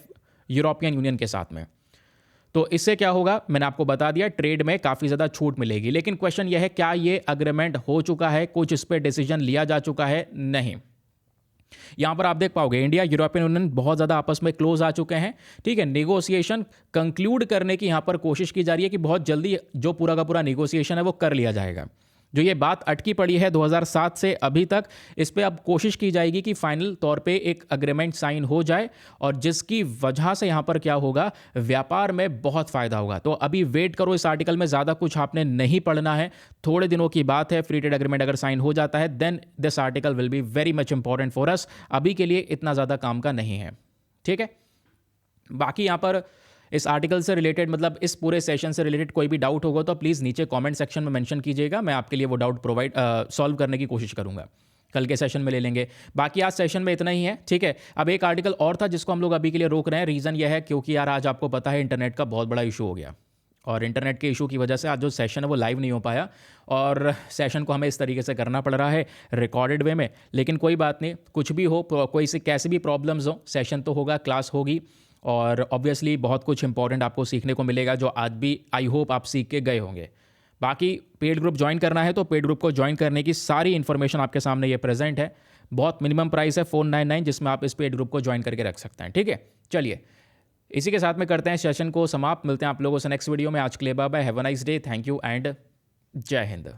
यूरोपियन यूनियन के साथ में। तो इससे क्या होगा, मैंने आपको बता दिया, ट्रेड में काफ़ी ज़्यादा छूट मिलेगी। लेकिन क्वेश्चन यह है, क्या ये अग्रीमेंट हो चुका है? कुछ इस पर डिसीजन लिया जा चुका है? नहीं। यहां पर आप देख पाओगे इंडिया यूरोपियन यूनियन बहुत ज़्यादा आपस में क्लोज आ चुके हैं, ठीक है। नेगोशिएशन कंक्लूड करने की यहां पर कोशिश की जा रही है कि बहुत जल्दी जो पूरा का पूरा नेगोशिएशन है वो कर लिया जाएगा। जो ये बात अटकी पड़ी है 2007 से अभी तक, इस पे अब कोशिश की जाएगी कि फाइनल तौर पे एक अग्रीमेंट साइन हो जाए, और जिसकी वजह से यहाँ पर क्या होगा, व्यापार में बहुत फ़ायदा होगा। तो अभी वेट करो, इस आर्टिकल में ज़्यादा कुछ आपने नहीं पढ़ना है, थोड़े दिनों की बात है। फ्री ट्रेड एग्रीमेंट अगर साइन हो जाता है, then this article will be very much important for us. अभी के लिए इतना ज़्यादा काम का नहीं है, ठीक है। बाकी यहाँ पर इस आर्टिकल से रिलेटेड, मतलब इस पूरे सेशन से रिलेटेड कोई भी डाउट होगा तो प्लीज़ नीचे कमेंट सेक्शन में मेंशन कीजिएगा, मैं आपके लिए वो डाउट सॉल्व करने की कोशिश करूंगा। कल के सेशन में ले लेंगे। बाकी आज सेशन में इतना ही है, ठीक है। अब एक आर्टिकल और था जिसको हम लोग अभी के लिए रोक रहे हैं। रीज़न यह है क्योंकि यार आज आपको पता है इंटरनेट का बहुत बड़ा इशू हो गया, और इंटरनेट के इशू की वजह से आज जो सेशन है वो लाइव नहीं हो पाया, और सेशन को हमें इस तरीके से करना पड़ रहा है रिकॉर्डेड वे में। लेकिन कोई बात नहीं, कुछ भी हो, कोई से कैसे भी प्रॉब्लम्स हो, सेशन तो होगा, क्लास होगी, और ऑब्वियसली बहुत कुछ इंपॉर्टेंट आपको सीखने को मिलेगा जो आज भी आई होप आप सीख के गए होंगे। बाकी पेड ग्रुप ज्वाइन करना है तो पेड ग्रुप को ज्वाइन करने की सारी इन्फॉर्मेशन आपके सामने ये प्रेजेंट है। बहुत मिनिमम प्राइस है 499, जिसमें आप इस पेड ग्रुप को ज्वाइन करके रख सकते हैं, ठीक है। चलिए इसी के साथ में करते हैं सेशन को समाप्त। मिलते हैं आप लोगों से नेक्स्ट वीडियो में। आज के लिए bye bye, have a nice day, thank you and जय हिंद।